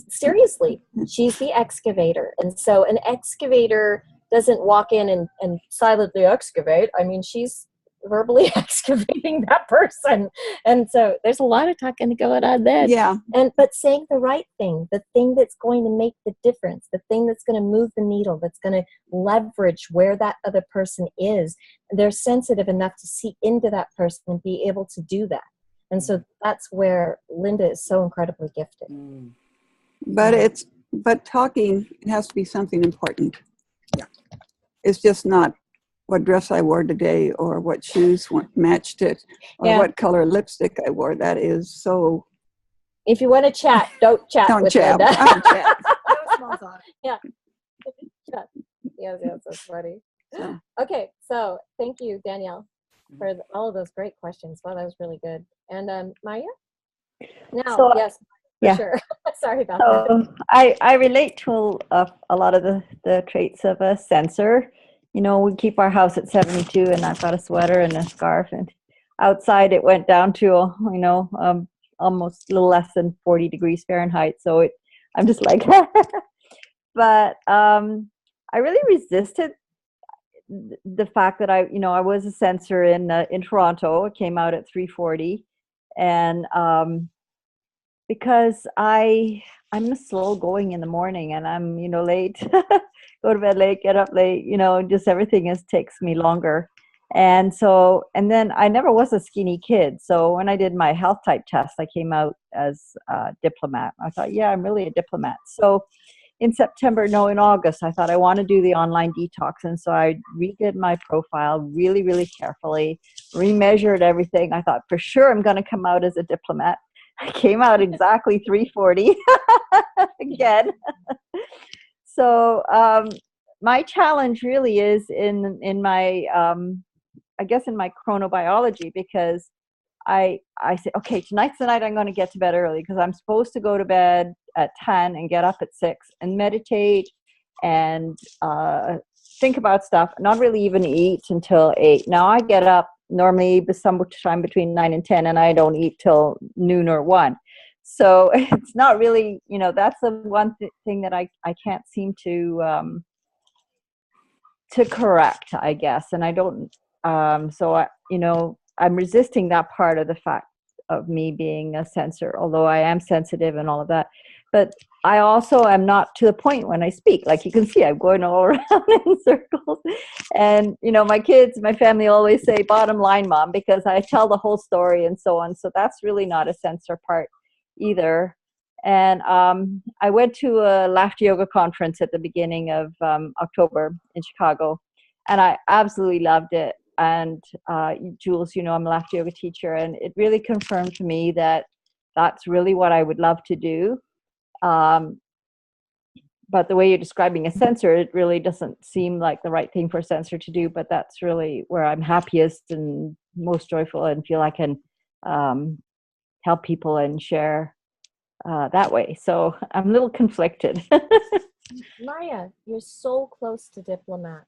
Seriously, she's the excavator. And so an excavator doesn't walk in and silently excavate. I mean, she's verbally excavating that person. And so there's a lot of talking going on then. Yeah. But saying the right thing, the thing that's going to make the difference, the thing that's going to move the needle, that's going to leverage where that other person is. They're sensitive enough to see into that person and be able to do that. And so that's where Linda is so incredibly gifted. But talking, it has to be something important. Yeah. It's just not what dress I wore today or what shoes matched it or what color lipstick I wore. That is so. If you want to chat, don't chat with Linda. Don't chat. No small talk. Yeah. Yes, that's funny. Okay, so thank you, Danielle, for all of those great questions. Wow, that was really good. And Maya? Now, So, yes, for sure. Sorry about that. I relate to a lot of the traits of a sensor. We keep our house at 72, and I've got a sweater and a scarf, and outside it went down to almost a little less than 40 degrees Fahrenheit. So I'm just like, but I really resisted the fact that I was a sensor in Toronto. It came out at 340, and because I I'm slow going in the morning, and I'm, late, go to bed late, get up late, just everything takes me longer. And then I never was a skinny kid. So when I did my health type test, I came out as a diplomat. I thought, yeah, I'm really a diplomat. So in August, I thought I want to do the online detox. And so I redid my profile really, really carefully, remeasured everything. I thought, for sure, I'm going to come out as a diplomat. I came out exactly 340 again. So my challenge really is in my, I guess in my chronobiology, because I say, okay, tonight's the night I'm going to get to bed early, because I'm supposed to go to bed at 10 and get up at 6 and meditate and think about stuff, not really even eat until 8. Now I get up normally sometime between 9 and 10, and I don't eat till noon or 1. So it's not really, that's the one thing that I can't seem to correct, I guess. And I don't, I'm resisting that part of the fact of me being a sensor, although I am sensitive and all of that. But I also am not to the point when I speak. Like you can see, I'm going all around in circles. And, my kids, my family always say, bottom line, Mom, because I tell the whole story and so on. So that's really not a sensor part either. And I went to a laughter yoga conference at the beginning of October in Chicago, and I absolutely loved it. And Jules, I'm a laughter yoga teacher, and it really confirmed to me that that's really what I would love to do. But the way you're describing a sensor, it really doesn't seem like the right thing for a sensor to do. But that's really where I'm happiest and most joyful, and feel I can help people and share that way. So I'm a little conflicted. Maya, you're so close to diplomat.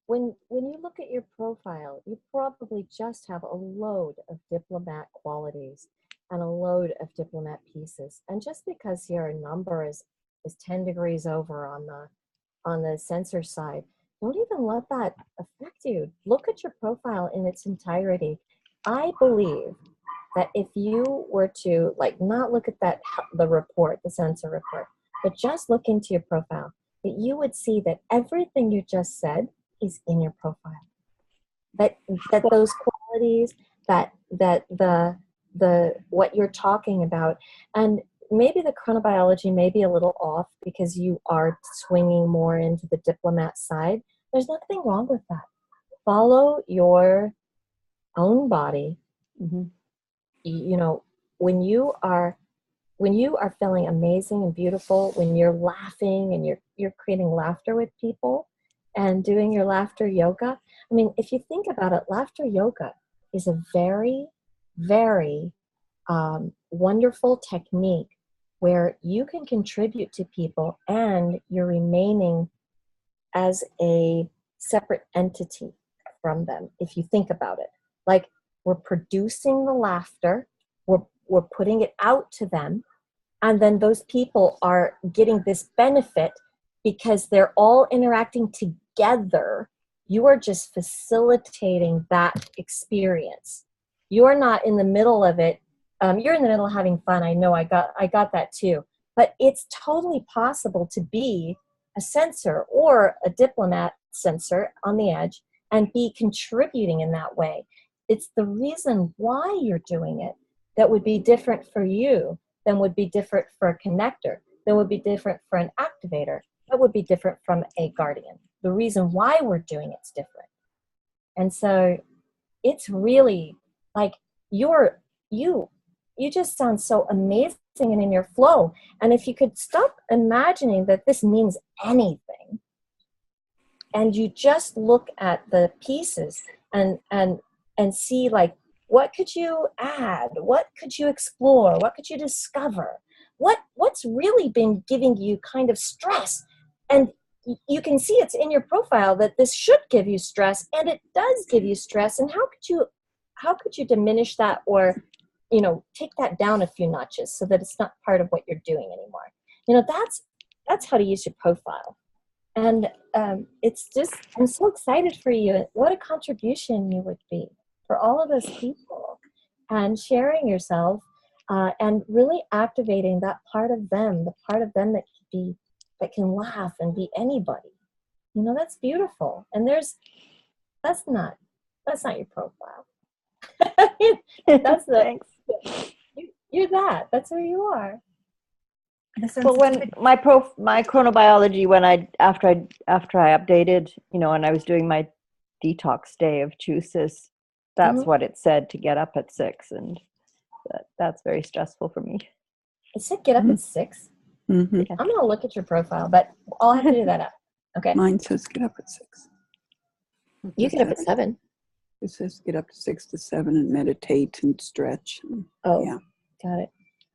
When you look at your profile, you probably just have a load of diplomat qualities and a load of diplomat pieces. And just because your number is 10 degrees over on the sensor side, don't even let that affect you. Look at your profile in its entirety. I believe that if you were to not look at the report, the sensor report, but just look into your profile, that you would see that everything you just said is in your profile. That those qualities, that the what you're talking about, and maybe the chronobiology may be a little off because you are swinging more into the diplomat side. There's nothing wrong with that. Follow your own body. Mm-hmm. When you are feeling amazing and beautiful, when you're laughing and you're creating laughter with people and doing your laughter yoga. I mean, if you think about it, laughter yoga is a very, very wonderful technique where you can contribute to people and you're remaining as a separate entity from them, if you think about it. Like, we're producing the laughter, we're putting it out to them, and then those people are getting this benefit because they're all interacting together. You are just facilitating that experience. You are not in the middle of it. You're in the middle of having fun. I know, I got that too. But it's totally possible to be a sensor or a diplomat sensor on the edge and be contributing in that way. It's the reason why you're doing it that would be different for you than would be different for a connector, that would be different for an activator, that would be different from a guardian. The reason why we're doing it's different. And so it's really like you just sound so amazing and in your flow. And if you could stop imagining that this means anything, and you just look at the pieces and see, like, what could you add? What could you explore? What could you discover? What's really been giving you kind of stress? And you can see it's in your profile that this should give you stress, and it does give you stress. And how could you diminish that, or take that down a few notches so that it's not part of what you're doing anymore? That's how to use your profile. And it's just, I'm so excited for you. What a contribution you would be for all of those people, and sharing yourself and really activating that part of them, the part of them that can laugh and be anybody. You know, that's beautiful. And that's not your profile. Thanks. You're that. That's who you are. Well, when my chronobiology, after I updated, you know, and I was doing my detox day of juices, that's what it said, to get up at 6, and that's very stressful for me. It said get up at 6. Mm-hmm. I'm gonna look at your profile, but I'll have to do that up. Okay. Mine says get up at 6. You get up at 7. It says get up to 6 to 7 and meditate and stretch. Oh, yeah, got it.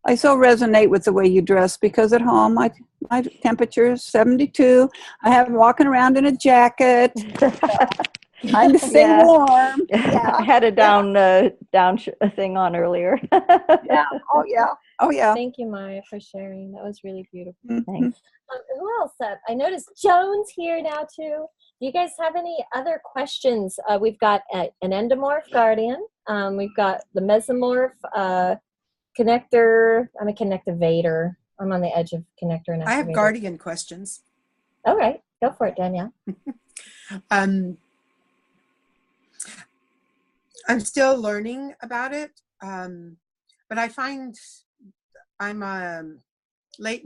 I so resonate with the way you dress, because at home my temperature is 72. I have walking around in a jacket. I'm staying warm. Yeah. I had a down thing on earlier. Yeah. Oh yeah. Oh yeah. Thank you, Maya, for sharing. That was really beautiful. Mm-hmm. Thanks. Who else? I noticed Joan's here now too. Do you guys have any other questions? We've got an endomorph guardian. We've got the mesomorph connector. I'm a connectivator. I'm on the edge of connector and activator. I have guardian questions. All right, go for it, Danielle. I'm still learning about it, but I find I'm a late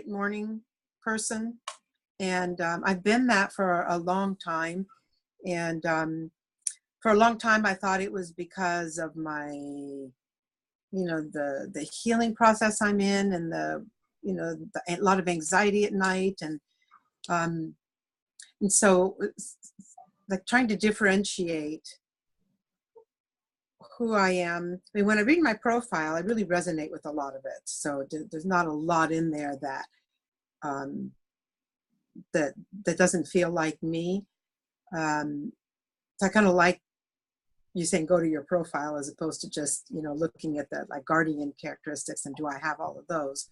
morning person, and I've been that for a long time. And for a long time, I thought it was because of my, you know, the healing process I'm in, and a lot of anxiety at night, and so like trying to differentiate who I am. I mean, when I read my profile, I really resonate with a lot of it. So there's not a lot in there that that doesn't feel like me. So I kind of like you saying go to your profile, as opposed to just, you know, looking at the like guardian characteristics and do I have all of those.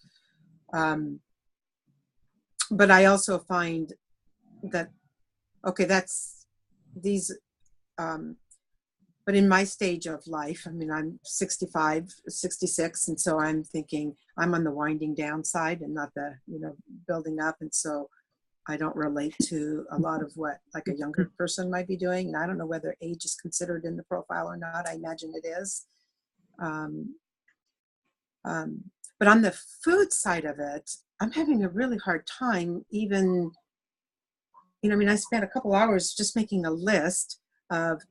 But I also find that, okay, that's these, but in my stage of life, I mean, I'm 65, 66, and so I'm thinking I'm on the winding down side and not the, you know, building up. And so I don't relate to a lot of what like a younger person might be doing. And I don't know whether age is considered in the profile or not. I imagine it is. But on the food side of it, I'm having a really hard time even, you know, I mean, I spent a couple hours just making a list of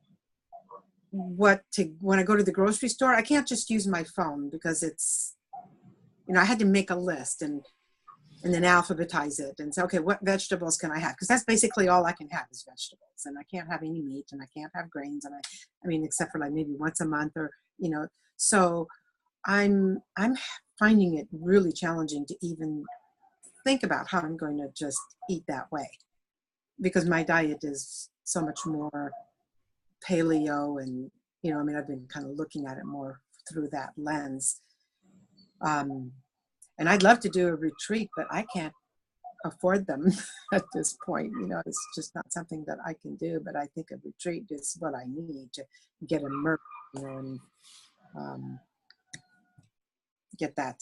when I go to the grocery store. I can't just use my phone because it's, you know, I had to make a list and then alphabetize it and say, okay, what vegetables can I have? Because that's basically all I can have is vegetables, and I can't have any meat, and I can't have grains, and I mean, except for like maybe once a month, or, you know, so I'm finding it really challenging to even think about how I'm going to just eat that way, because my diet is so much more paleo, and, you know, I mean, I've been kind of looking at it more through that lens. And I'd love to do a retreat, but I can't afford them at this point. You know, it's just not something that I can do, but I think a retreat is what I need to get immersed, you know, and get that,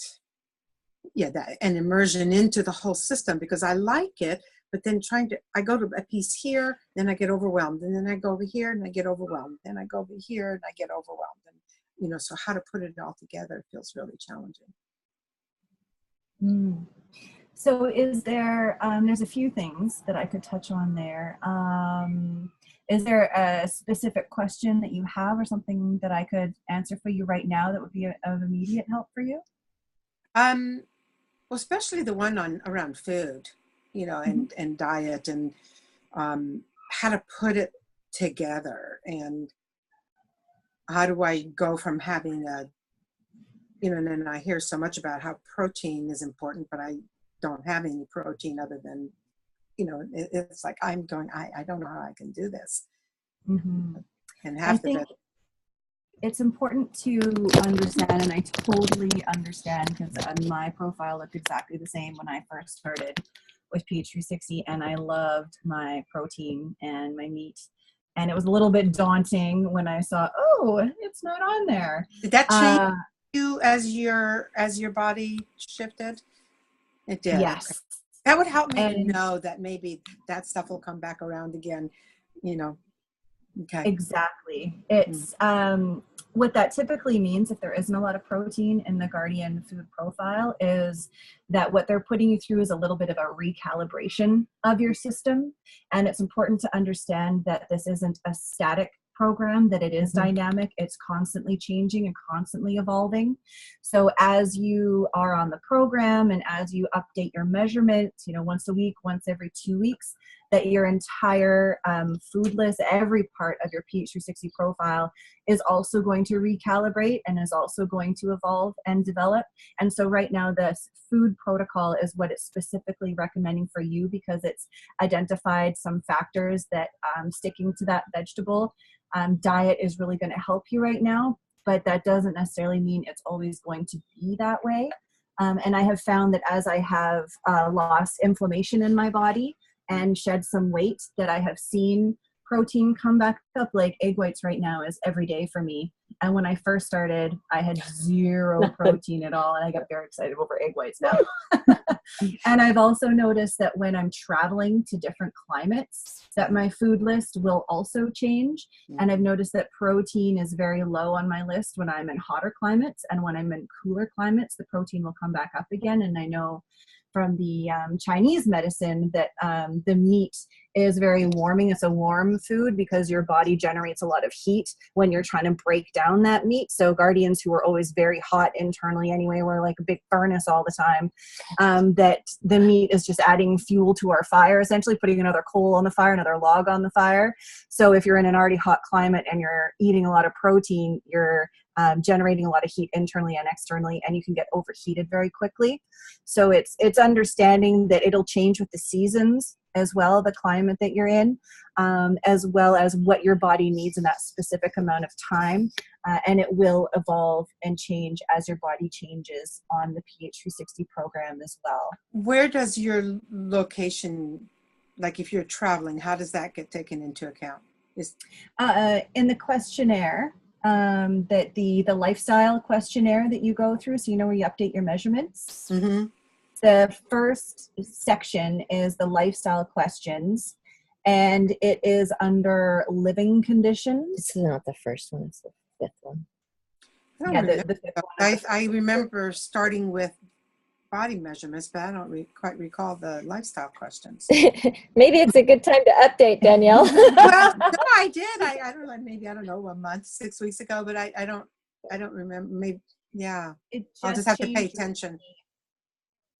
that an immersion into the whole system, because I like it. But then I go to a piece here, then I get overwhelmed, and then I go over here and I get overwhelmed, then I go over here and I get overwhelmed, and, you know, so how to put it all together feels really challenging. So is there, there's a few things that I could touch on there. Is there a specific question that you have, or something that I could answer for you right now that would be of immediate help for you? Well, especially the one around food, you know, and diet, and how to put it together, and how do I go from having you know, and then I hear so much about how protein is important, but I don't have any protein other than, you know, it's like I'm going, I don't know how I can do this. Mm-hmm. And I think it's important to understand, and I totally understand, because my profile looked exactly the same when I first started with PH360, and I loved my protein and my meat. And it was a little bit daunting when I saw, oh, it's not on there. Did that change? you as your body shifted? It did. Yes. Okay. That would help me to And- know that maybe that stuff will come back around again, you know. Okay. Exactly. It's what that typically means if there isn't a lot of protein in the Guardian food profile is that what they're putting you through is a little bit of a recalibration of your system. And it's important to understand that this isn't a static program, that it is dynamic. It's constantly changing and constantly evolving. So as you are on the program and as you update your measurements, you know, once a week, once every 2 weeks, that your entire food list, every part of your PH360 profile is also going to recalibrate and is also going to evolve and develop. And so right now this food protocol is what it's specifically recommending for you because it's identified some factors that sticking to that vegetable diet is really going to help you right now, but that doesn't necessarily mean it's always going to be that way. And I have found that as I have lost inflammation in my body and shed some weight, that I have seen protein come back up. Like egg whites right now is every day for me. And when I first started, I had zero protein at all. And I got very excited over egg whites now. And I've also noticed that when I'm traveling to different climates, that my food list will also change. And I've noticed that protein is very low on my list when I'm in hotter climates. And when I'm in cooler climates, the protein will come back up again. And I know from the Chinese medicine that the meat is very warming. It's a warm food because your body generates a lot of heat when you're trying to break down that meat. So Guardians who are always very hot internally anyway, we're like a big furnace all the time, that the meat is just adding fuel to our fire, essentially putting another coal on the fire, another log on the fire. So if you're in an already hot climate and you're eating a lot of protein, you're generating a lot of heat internally and externally, and you can get overheated very quickly. So it's understanding that it'll change with the seasons as well, the climate that you're in, as well as what your body needs in that specific amount of time. And it will evolve and change as your body changes on the PH360 program as well. Where does your location, like if you're traveling, how does that get taken into account? In the questionnaire, that the lifestyle questionnaire that you go through, so you know where you update your measurements. Mm-hmm. The first section is the lifestyle questions, and it is under living conditions. It's not the first one, it's the fifth one. The fifth one. I remember starting with body measurements, but I don't quite recall the lifestyle questions. Maybe it's a good time to update, Danielle. Well, no, I did. I don't know, maybe, I don't know, a month, 6 weeks ago, but I don't remember. Maybe, yeah. I'll just have to pay attention.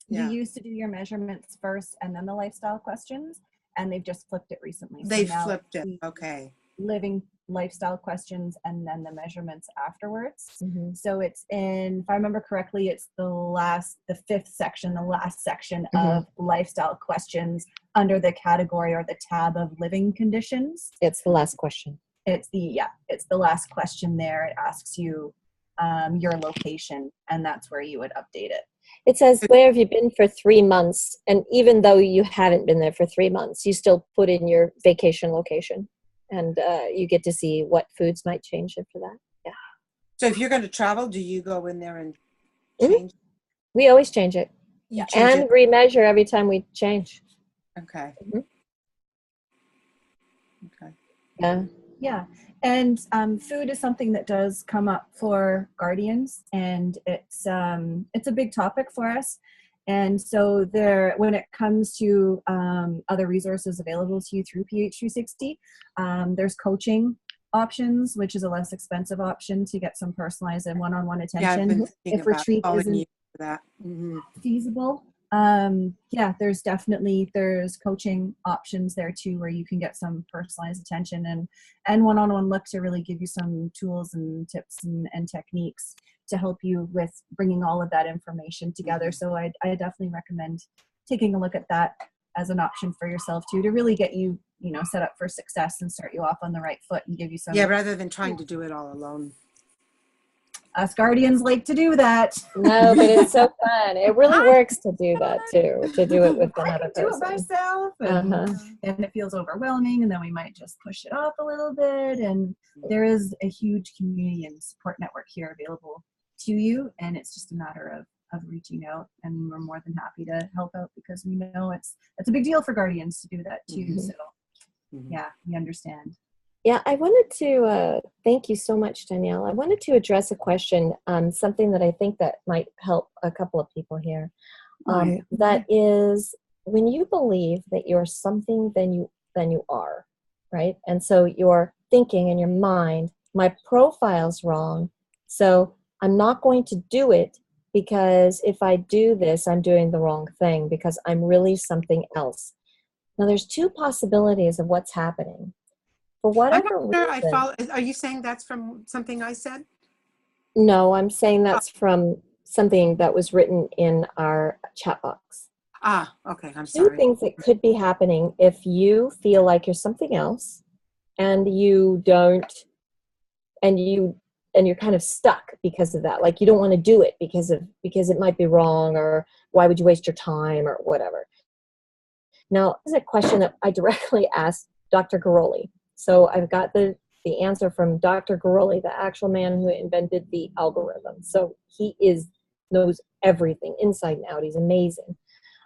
You used to do your measurements first and then the lifestyle questions, and they've just flipped it recently. They now flipped it. Okay. Living lifestyle questions and then the measurements afterwards. So it's in, if I remember correctly, it's the fifth section, the last section of lifestyle questions under the category or the tab of living conditions. It's the last question. It's the last question there. It asks you your location, and that's where you would update it. It says, where have you been for 3 months? And even though you haven't been there for 3 months, you still put in your vacation location. And you get to see what foods might change after that. Yeah. So if you're going to travel, do you go in there and change? We always change it. You change and it? remeasure every time we change. Okay. Okay. Yeah. Yeah. And food is something that does come up for Guardians, and it's a big topic for us. And so when it comes to other resources available to you through PH360, there's coaching options, which is a less expensive option to get some personalized and one-on-one attention. Yeah, I've been thinking if retreat about calling isn't you for that. feasible, there's coaching options there too, where you can get some personalized attention and one-on-one look to really give you some tools and tips and techniques to help you with bringing all of that information together. So I definitely recommend taking a look at that as an option for yourself too, to really get you, set up for success and start you off on the right foot and give you some. Yeah, rather than trying to do it all alone. Us Guardians like to do that. No, but it's so fun. It really works to do that too, to do it with another person. I can do it myself, and it feels overwhelming, and then we might just push it off a little bit. And there is a huge community and support network here available to you, and it's just a matter of reaching out, and we're more than happy to help out because we know it's a big deal for guardians to do that too. So yeah, we understand. Yeah, I wanted to thank you so much, Danielle. I wanted to address a question, something that I think that might help a couple of people here. Right. That is, when you believe that you're something than you are, right? And so you're thinking in your mind, my profile's wrong, so I'm not going to do it because if I do this, I'm doing the wrong thing because I'm really something else. Now, there's two possibilities of what's happening. For whatever I'm not sure reason, I follow. Are you saying that's from something I said? no, I'm saying that's from something that was written in our chat box. Ah, okay. I'm Two sorry. things that could be happening if you feel like you're something else and you don't, and you're kind of stuck because of that. Like you don't want to do it because it might be wrong, or why would you waste your time or whatever. Now, this is a question that I directly asked Dr. Garoli. So I've got the answer from Dr. Garoli, the actual man who invented the algorithm. So he knows everything inside and out. He's amazing.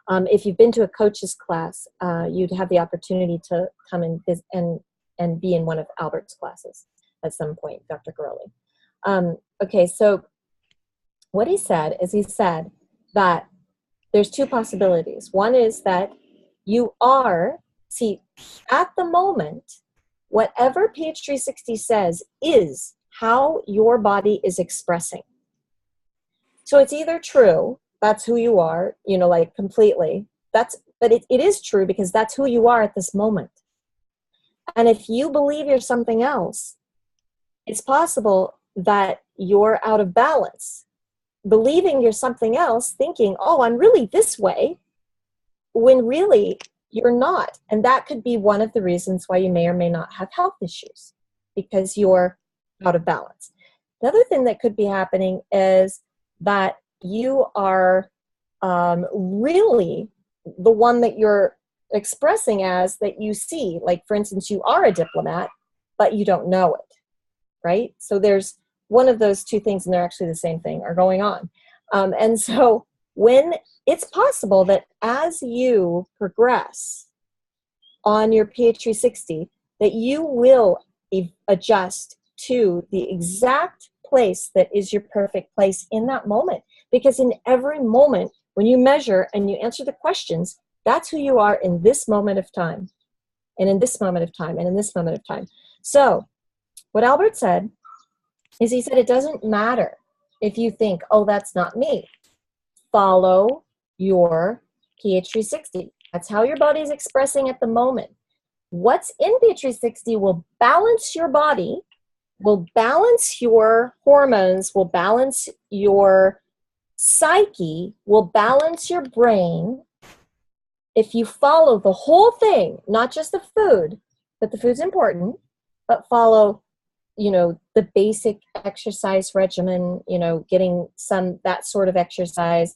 If you've been to a coach's class, you'd have the opportunity to come and be in one of Albert's classes at some point, Dr. Garoli. Okay, so what he said is that there's two possibilities. One is that you are, at the moment, whatever PH360 says is how your body is expressing. So it's either true, that's who you are, like completely. But it is true because that's who you are at this moment. And if you believe you're something else, it's possible that you're out of balance. Believing you're something else, thinking, oh, I'm really this way, when really you're not. And that could be one of the reasons why you may or may not have health issues, because you're out of balance. The other thing that could be happening is that you are really the one that you're expressing as that you see. Like, for instance, you are a diplomat, but you don't know it, right? So there's one of those two things, and they're actually the same thing, are going on. And so when it's possible that as you progress on your PH360, that you will adjust to the exact place that is your perfect place in that moment. Because in every moment, when you measure and you answer the questions, that's who you are in this moment of time, and in this moment of time, and in this moment of time. So what Albert said is, he said, it doesn't matter if you think, oh, that's not me. Follow your PH360. That's how your body is expressing at the moment. What's in PH360 will balance your body, will balance your hormones, will balance your psyche, will balance your brain. If you follow the whole thing, not just the food, but the food's important, but follow, the basic exercise regimen, getting that sort of exercise,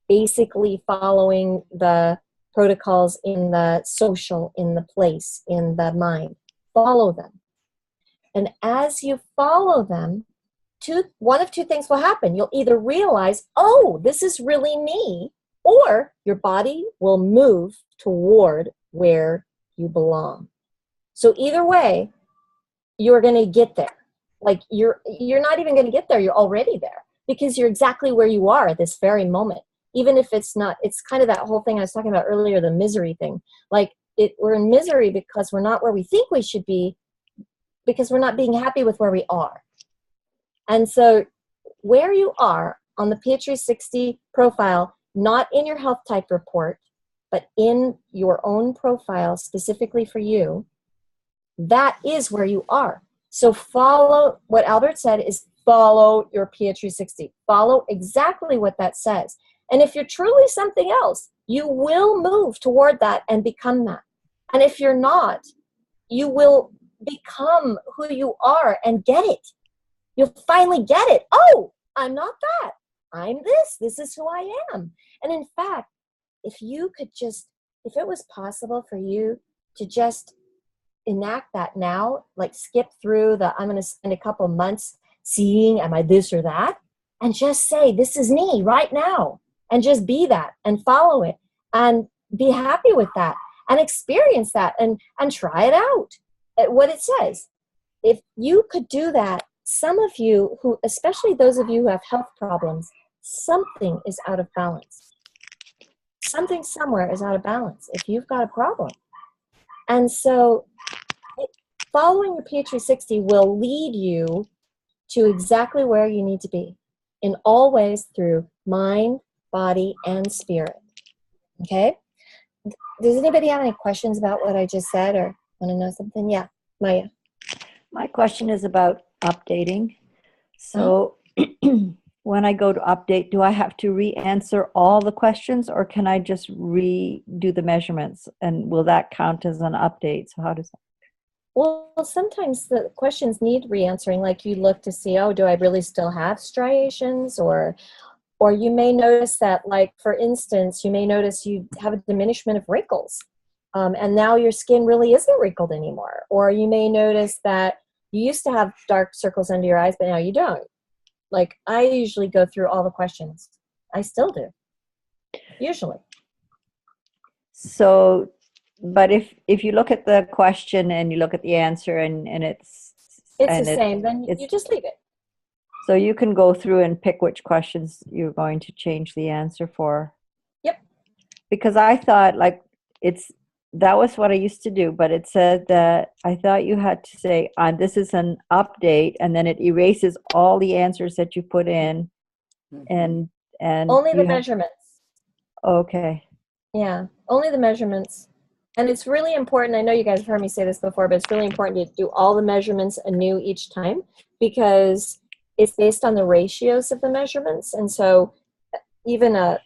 basically following the protocols in the social, in the place, in the mind. Follow them. And as you follow them, one of two things will happen. You'll either realize, oh, this is really me, or your body will move toward where you belong. So either way, you're going to get there. Like you're not even going to get there. You're already there because you're exactly where you are at this very moment. Even if it's not, it's kind of that whole thing I was talking about earlier, the misery thing. Like we're in misery because we're not where we think we should be, because we're not being happy with where we are. And so where you are on the PH360 profile, not in your health type report, but in your own profile specifically for you, that is where you are. So follow what Albert said, is follow your PH360. Follow exactly what that says. And if you're truly something else, you will move toward that and become that. And if you're not, you will become who you are and get it. You'll finally get it. Oh, I'm not that. I'm this. This is who I am. And in fact, if it was possible for you to just enact that now, like skip through I'm going to spend a couple months seeing, am I this or that? and just say, this is me right now, and just be that and follow it and be happy with that and experience that and try it out, what it says. If you could do that, some of you who, especially those of you who have health problems, something is out of balance. Something somewhere is out of balance if you've got a problem. And so following your P360 will lead you to exactly where you need to be in all ways through mind, body, and spirit. Okay? Does anybody have any questions about what I just said or want to know something? Yeah, Maya. My question is about updating. So when I go to update, do I have to re-answer all the questions, or can I just redo the measurements? And will that count as an update? So how does that? Well, sometimes the questions need re-answering, like you look to see, oh, do I really still have striations? Or you may notice that, like, for instance, you may notice you have a diminishment of wrinkles. And now your skin really isn't wrinkled anymore. Or you may notice that you used to have dark circles under your eyes, but now you don't. Like, I usually go through all the questions. I still do, usually. So, but if you look at the question and you look at the answer and it's the same, then you just leave it. So you can go through and pick which questions you're going to change the answer for. Yep. Because I thought, like, that was what I used to do, but it said that I thought you had to say, this is an update, and then it erases all the answers that you put in, and only the measurements. Okay. Yeah, only the measurements. And it's really important, I know you guys have heard me say this before, but it's really important to do all the measurements anew each time, because it's based on the ratios of the measurements. And so even an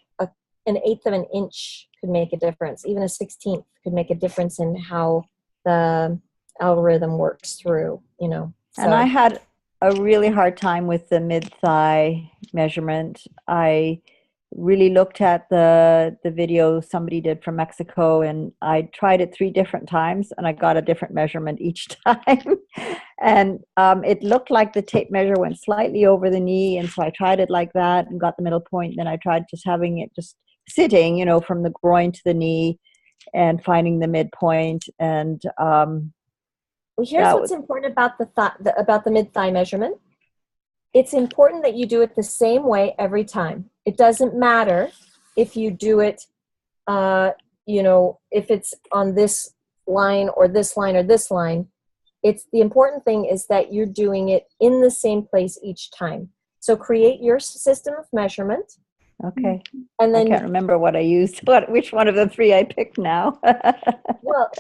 eighth of an inch could make a difference. Even a 16th could make a difference in how the algorithm works through, you know. So. And I had a really hard time with the mid-thigh measurement. I really looked at the video somebody did from Mexico, and I tried it 3 different times, and I got a different measurement each time. And it looked like the tape measure went slightly over the knee, and so I tried it like that and got the middle point. Then I tried just having it just sitting, you know, from the groin to the knee and finding the midpoint. And well, here's what's important about the mid-thigh measurement. It's important that you do it the same way every time. It doesn't matter if you do it, you know, if it's on this line or this line or this line. The important thing is that you're doing it in the same place each time. So create your system of measurement. Okay. And then I can't remember what I used, which one of the 3 I picked now. Well,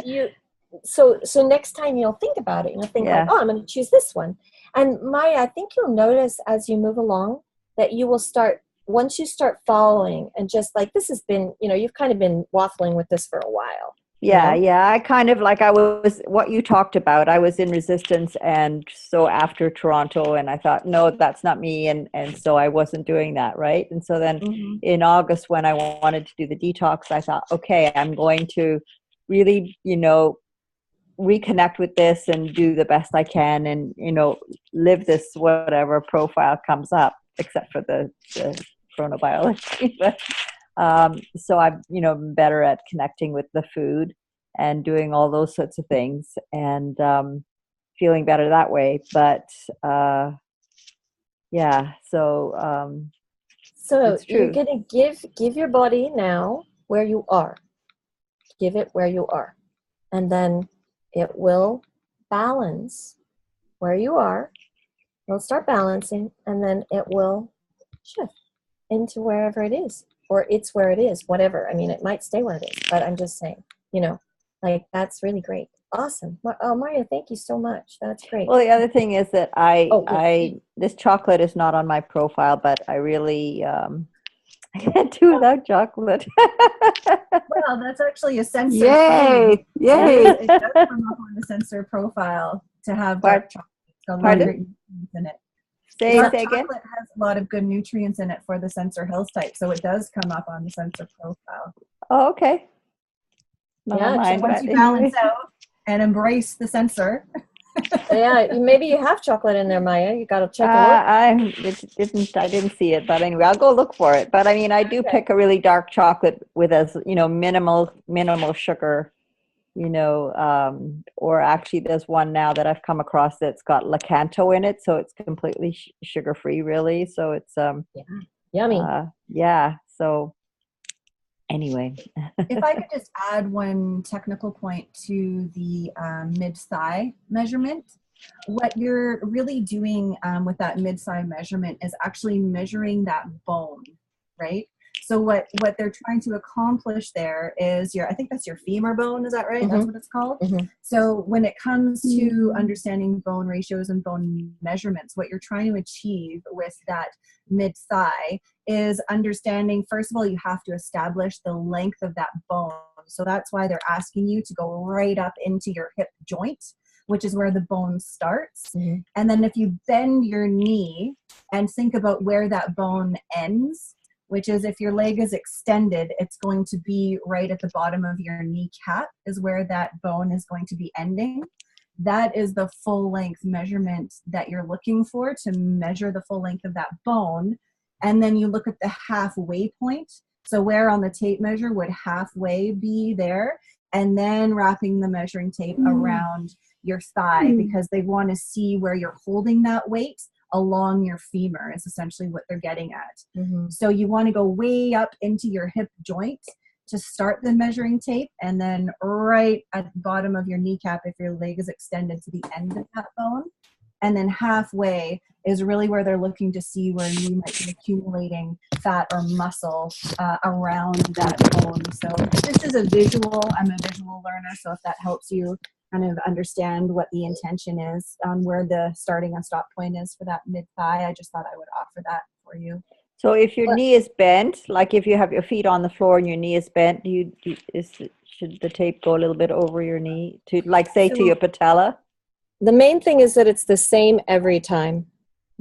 so next time you'll think about it. You'll think like, oh, I'm going to choose this one. And Maya, I think you'll notice as you move along that you will start, once you start following and just like, this has been, you know, you've kind of been waffling with this for a while. Yeah, you know? Yeah. I kind of like, what you talked about, I was in resistance, and so after Toronto, and I thought, no, that's not me. And so I wasn't doing that, right? And so then in August, when I wanted to do the detox, I thought, okay, I'm going to really, you know, reconnect with this and do the best I can, and, you know, live this whatever profile comes up, except for the chronobiology. But so I'm, you know, better at connecting with the food and doing all those sorts of things, and feeling better that way. But yeah, so you're gonna give your body now where you are. Give it where you are, and then it will balance where you are. It'll start balancing, and then it will shift into wherever it is, or it's where it is, whatever. I mean, it might stay where it is, but I'm just saying, you know, like, that's really great. Awesome. Oh, Maria, thank you so much. That's great. Well, the other thing is that this chocolate is not on my profile, but I really, I can't do without chocolate. Well, that's actually a sensor. Yay! Yay! It does come up on the sensor profile to have dark chocolate. It's got a lot of great nutrients in it. Dark chocolate has a lot of good nutrients in it for the sensor Hills type, so it does come up on the sensor profile. Oh, okay. So once you balance out and embrace the sensor, Yeah, maybe you have chocolate in there, Maya. You got to check I didn't see it, but anyway, I'll go look for it. But I mean, I do pick a really dark chocolate with minimal sugar, or actually there's one now that I've come across that's got Lakanto in it, so it's completely sugar-free, really. So it's yummy. Yeah. So anyway. If I could just add one technical point to the mid-thigh measurement, what you're really doing with that mid-thigh measurement is actually measuring that bone, right? So what they're trying to accomplish there is I think that's your femur bone, is that right? Mm-hmm. That's what it's called? Mm-hmm. So when it comes to understanding bone ratios and bone measurements, what you're trying to achieve with that mid-thigh is understanding, first of all, you have to establish the length of that bone. So that's why they're asking you to go right up into your hip joint, which is where the bone starts. Mm-hmm. And then if you bend your knee and think about where that bone ends, which is if your leg is extended, it's going to be right at the bottom of your kneecap is where that bone is going to be ending. That is the full length measurement that you're looking for to measure the full length of that bone. And then you look at the halfway point. So where on the tape measure would halfway be there? And then wrapping the measuring tape around your thigh, because they want to see where you're holding that weight along your femur is essentially what they're getting at. Mm-hmm. So you want to go way up into your hip joint to start the measuring tape, and then right at the bottom of your kneecap if your leg is extended to the end of that bone. And then halfway is really where they're looking to see where you might be accumulating fat or muscle around that bone. So this is a visual. I'm a visual learner, so if that helps you kind of understand what the intention is on where the starting and stop point is for that mid-thigh, I just thought I would offer that for you. So if your knee is bent, like if you have your feet on the floor and your knee is bent, should the tape go a little bit over your knee to, like, say, to your patella? The main thing is that it's the same every time.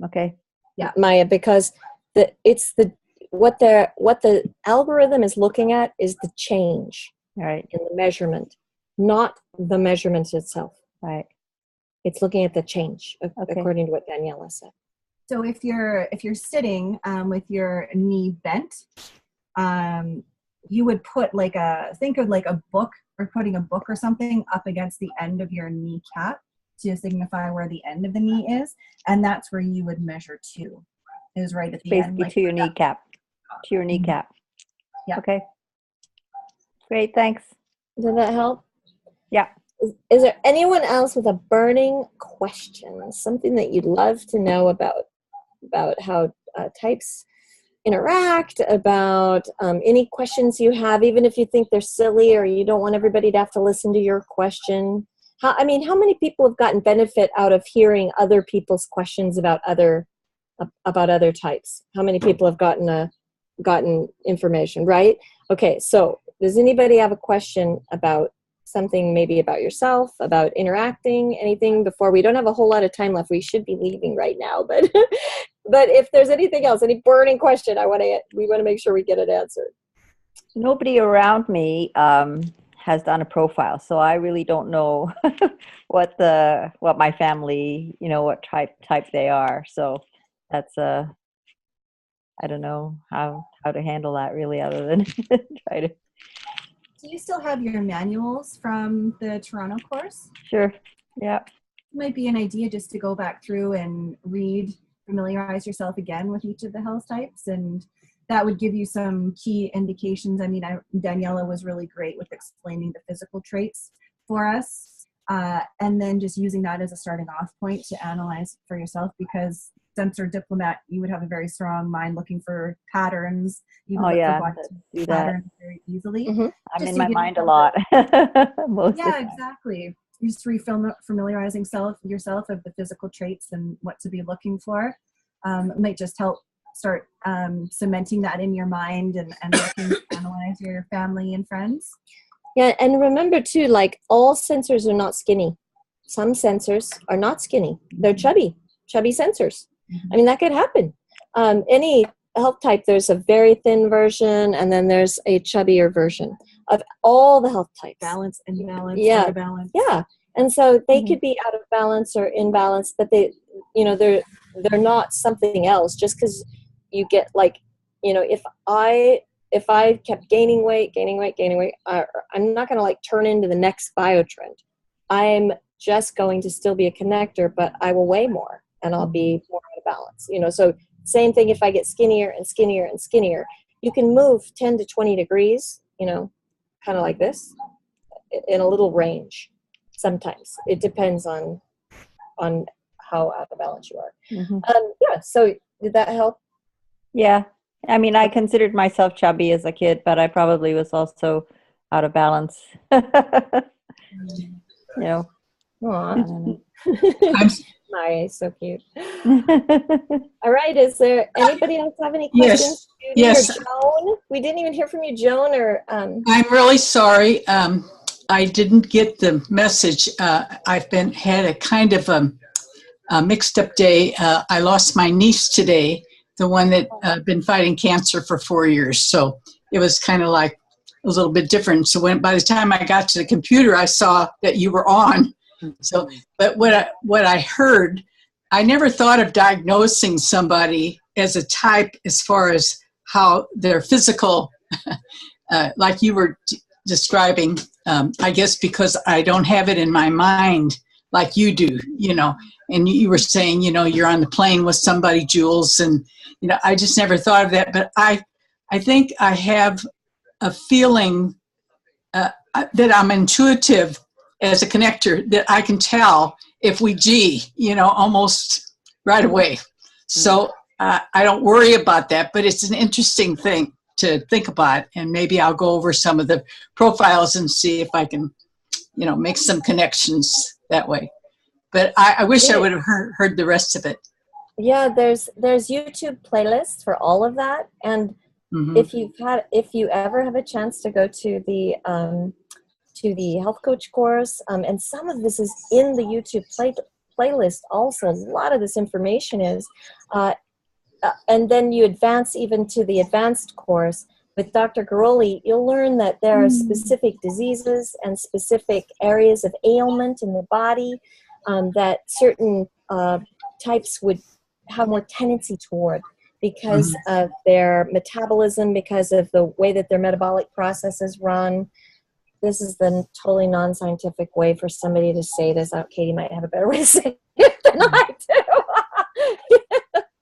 Okay. Yeah, Maya, because what the algorithm is looking at is the change, right, in the measurement, not the measurement itself. Right. It's looking at the change, according to what Daniela said. So if you're sitting with your knee bent, you would put think of like a book, or putting a book or something up against the end of your kneecap to signify where the end of the knee is, and that's where you would measure to, is right at the basically end. To your kneecap. To your kneecap. Yeah. Okay. Great, thanks. Did that help? Yeah. Is there anyone else with a burning question, something that you'd love to know about how types interact, about any questions you have, even if you think they're silly or you don't want everybody to have to listen to your question? How many people have gotten benefit out of hearing other people's questions about other types? How many people have gotten information, right? Okay, so does anybody have a question about something, maybe about yourself, about interacting, anything before? We don't have a whole lot of time left. We should be leaving right now, but but if there's anything else, any burning question, we want to make sure we get it answered. Nobody around me has done a profile, so I really don't know what my family, what type they are. So that's I don't know how to handle that really, other than try to. Do you still have your manuals from the Toronto course? Sure. Yeah. It might be an idea just to go back through and familiarize yourself again with each of the health types, and that would give you some key indications. I mean, Daniela was really great with explaining the physical traits for us, and then just using that as a starting off point to analyze for yourself, because sensor diplomat, you would have a very strong mind looking for patterns. You would look for do patterns that very easily. Mm-hmm. I'm Just in so my you mind a don't lot. Yeah, exactly. You just familiarizing yourself of the physical traits and what to be looking for. It might just help start cementing that in your mind and looking to analyze your family and friends. Yeah, and remember too, like, all sensors are not skinny. Some sensors are not skinny. They're chubby sensors. Mm-hmm. I mean, that could happen. Any health type, there's a very thin version, and then there's a chubbier version of all the health types. Balance, imbalance, yeah, balance. yeah. And so they could be out of balance or in balance, but they, you know, they're not something else. Just because you get like, you know, if I kept gaining weight, I'm not going to like turn into the next biotrend. I'm just going to still be a connector, but I will weigh more and I'll be more out of balance. You know, so same thing if I get skinnier and skinnier and skinnier. You can move 10 to 20 degrees, you know, kind of like this, in a little range. Sometimes it depends on how out of balance you are. Yeah. So did that help? Yeah. I mean, I considered myself chubby as a kid, but I probably was also out of balance. You know. Aww. Nice, so cute. All right, is there anybody else have any questions? Yes. Judy or Joan? We didn't even hear from you, Joan. Or I'm really sorry. I didn't get the message. I've had a kind of a mixed up day. I lost my niece today, the one that been fighting cancer for 4 years. So it was kind of like a little bit different. So by the time I got to the computer, I saw that you were on. So, but what I heard, I never thought of diagnosing somebody as a type as far as how their physical, like you were describing, I guess because I don't have it in my mind like you do, you know, and you were saying, you know, you're on the plane with somebody, Jules, and, you know, I just never thought of that. But I think I have a feeling that I'm intuitive as a connector, that I can tell if we G, you know, almost right away. So I don't worry about that, but it's an interesting thing to think about. And maybe I'll go over some of the profiles and see if I can, you know, make some connections that way. But I wish I would have heard the rest of it. Yeah, there's YouTube playlists for all of that. And if you ever have a chance to go to the health coach course, and some of this is in the YouTube playlist also. A lot of this information is, and then you advance even to the advanced course with Dr. Garoli, you'll learn that there are specific diseases and specific areas of ailment in the body that certain types would have more tendency toward because of their metabolism, because of the way that their metabolic processes run. This is the totally non-scientific way for somebody to say this. Katie might have a better way to say it than I do.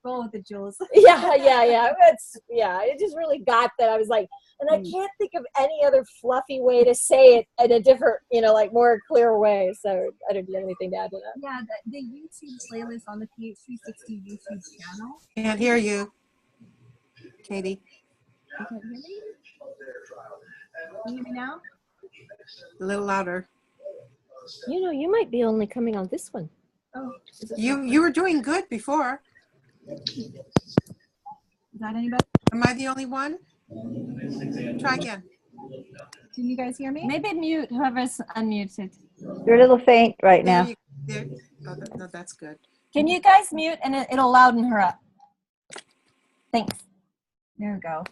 Roll with it, Jules. Yeah. It just really got that. I was like, and I can't think of any other fluffy way to say it in a different, you know, like more clear way. So I don't have anything to add to that. Yeah, the YouTube playlist on the PH360 YouTube channel. Can't hear you, Katie. You can't hear me? Can you hear me now? A little louder. You know, you might be only coming on this one. Oh, you were doing good before. Is that any better? Am I the only one? Try again. Can you guys hear me? Maybe mute whoever's unmuted. You're a little faint right now. No, that's good. Can you guys mute and it'll louden her up? Thanks. There we go.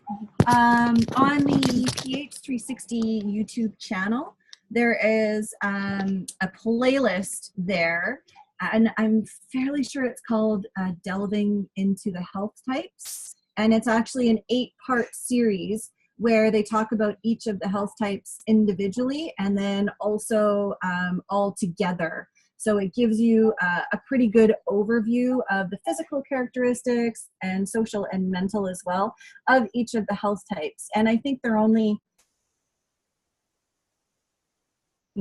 On the PH360 YouTube channel, there is a playlist there, and I'm fairly sure it's called Delving into the Health Types. And it's actually an 8-part series where they talk about each of the health types individually and then also all together. So it gives you a pretty good overview of the physical characteristics and social and mental as well of each of the health types. And I think they're only,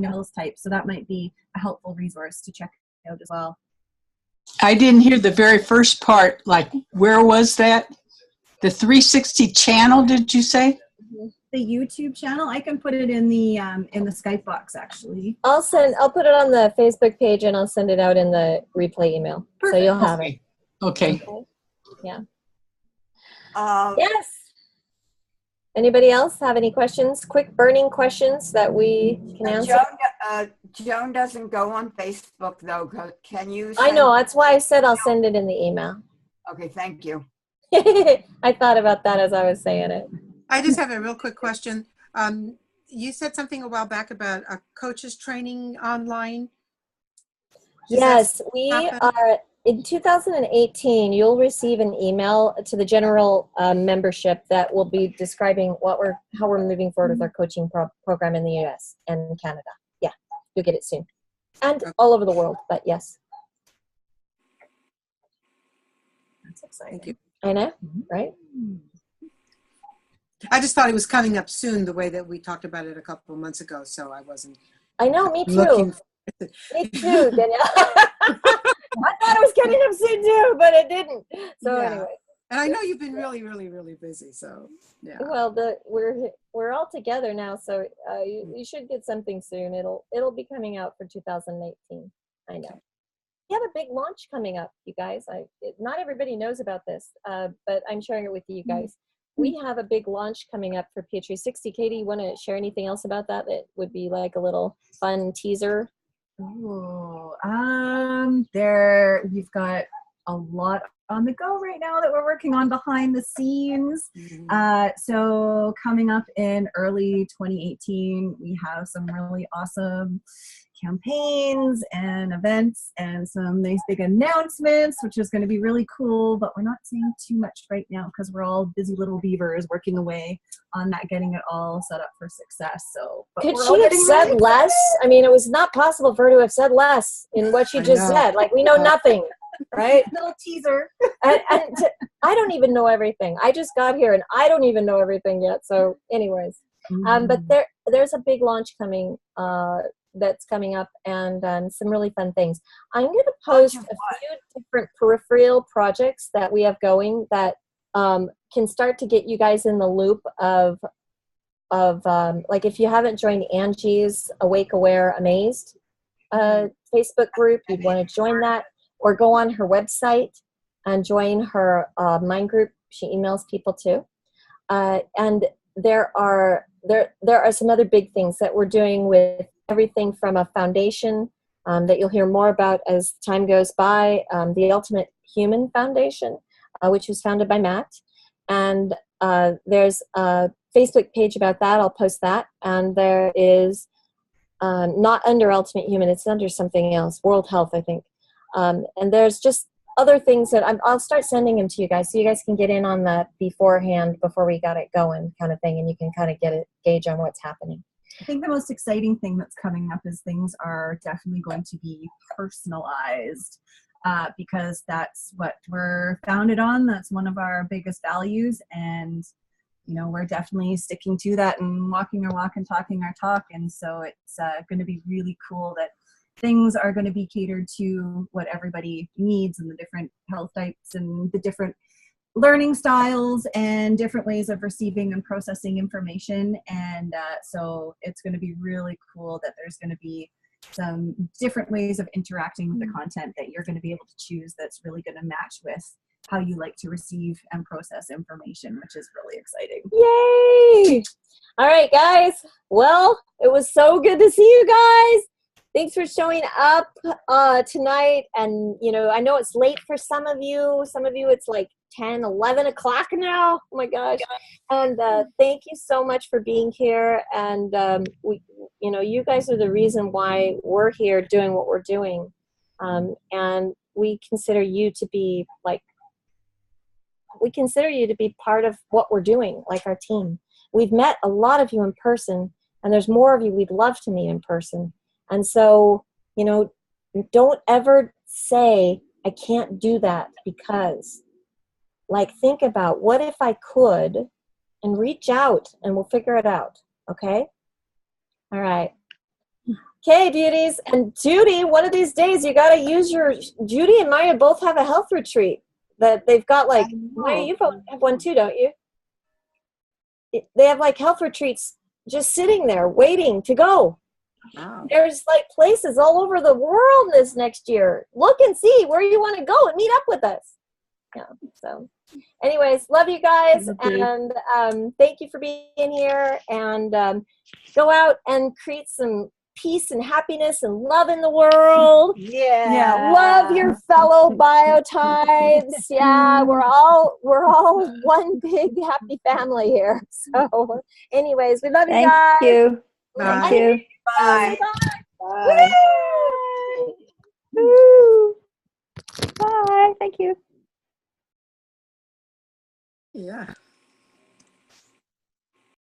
health types. So that might be a helpful resource to check out as well. I didn't hear the very first part. Like, where was that? The 360 channel, did you say? The YouTube channel. I can put it in the Skype box actually. I'll put it on the Facebook page and I'll send it out in the replay email. Perfect. So you'll have it. Okay. Yeah. Yes. Anybody else have any questions? Quick burning questions that we can answer? Joan doesn't go on Facebook though. Can you? I know. That's why I said I'll send it in the email. Okay. Thank you. I thought about that as I was saying it. I just have a real quick question. You said something a while back about a coach's training online. Yes, we are. In 2018, you'll receive an email to the general membership that will be describing how we're moving forward with our coaching program in the U.S. and Canada. Yeah, you'll get it soon, and all over the world. But yes, that's exciting. Thank you. I know, right? I just thought it was coming up soon, the way that we talked about it a couple of months ago. So I wasn't. I know, me too. Looking Me too, Danielle. I thought it was getting up soon too, but it didn't. So anyway. And I know you've been really, really, really busy. So yeah. Well, we're all together now, so you should get something soon. It'll be coming out for 2018. I know. We have a big launch coming up, you guys. Not everybody knows about this, but I'm sharing it with you guys. We have a big launch coming up for P360. Katie, you want to share anything else about that? That would be like a little fun teaser. Ooh, we've got a lot on the go right now that we're working on behind the scenes. So coming up in early 2018, we have some really awesome campaigns and events and some nice big announcements, which is going to be really cool, but we're not saying too much right now because we're all busy little beavers working away on that, getting it all set up for success. So could she have said less? I mean, it was not possible for her to have said less in what she just said. Like, we know nothing, right? Little teaser. I don't even know everything. I just got here and I don't even know everything yet. So anyways, but there's a big launch coming that's coming up, and some really fun things. I'm going to post a few different peripheral projects that we have going that can start to get you guys in the loop of like, if you haven't joined Angie's Awake, Aware, Amazed Facebook group, you'd want to join that, or go on her website and join her Mind group. She emails people too. And there are some other big things that we're doing with everything from a foundation that you'll hear more about as time goes by, the Ultimate Human Foundation, which was founded by Matt. And there's a Facebook page about that. I'll post that. And there is not under Ultimate Human, it's under something else, World Health, I think. And there's just other things that I'll start sending them to you guys so you guys can get in on that beforehand, before we got it going, kind of thing, and you can kind of get a gauge on what's happening. I think the most exciting thing that's coming up is things are definitely going to be personalized, because that's what we're founded on. That's one of our biggest values, and we're definitely sticking to that and walking our walk and talking our talk. And so it's going to be really cool that things are going to be catered to what everybody needs, and the different health types and the different learning styles and different ways of receiving and processing information. And so it's going to be really cool that there's going to be some different ways of interacting with the content that you're going to be able to choose that's really going to match with how you like to receive and process information, which is really exciting. Yay! All right, guys. Well, it was so good to see you guys. Thanks for showing up tonight. And, I know it's late for some of you. Some of you, it's like 10, 11 o'clock now. Oh, my gosh. And thank you so much for being here. And, you guys are the reason why we're here doing what we're doing. And we consider you to be part of what we're doing, like our team. We've met a lot of you in person, and there's more of you we'd love to meet in person. And so, don't ever say, I can't do that because, think about, what if I could, and reach out and we'll figure it out. Okay? All right. Okay, beauties. And Judy, one of these days you got to use Judy and Maya both have a health retreat that they've got, Maya, you both have one too, don't you? They have health retreats just sitting there waiting to go. Wow. There's places all over the world this next year. Look and see where you want to go and meet up with us. Yeah. So anyways, love you guys. And thank you for being here, and go out and create some peace and happiness and love in the world. Yeah. Love your fellow biotypes. Yeah, we're all one big happy family here. So anyways, we love you guys. Thank you. Bye. Thank you. Bye. Bye. Bye. Woo! Yeah.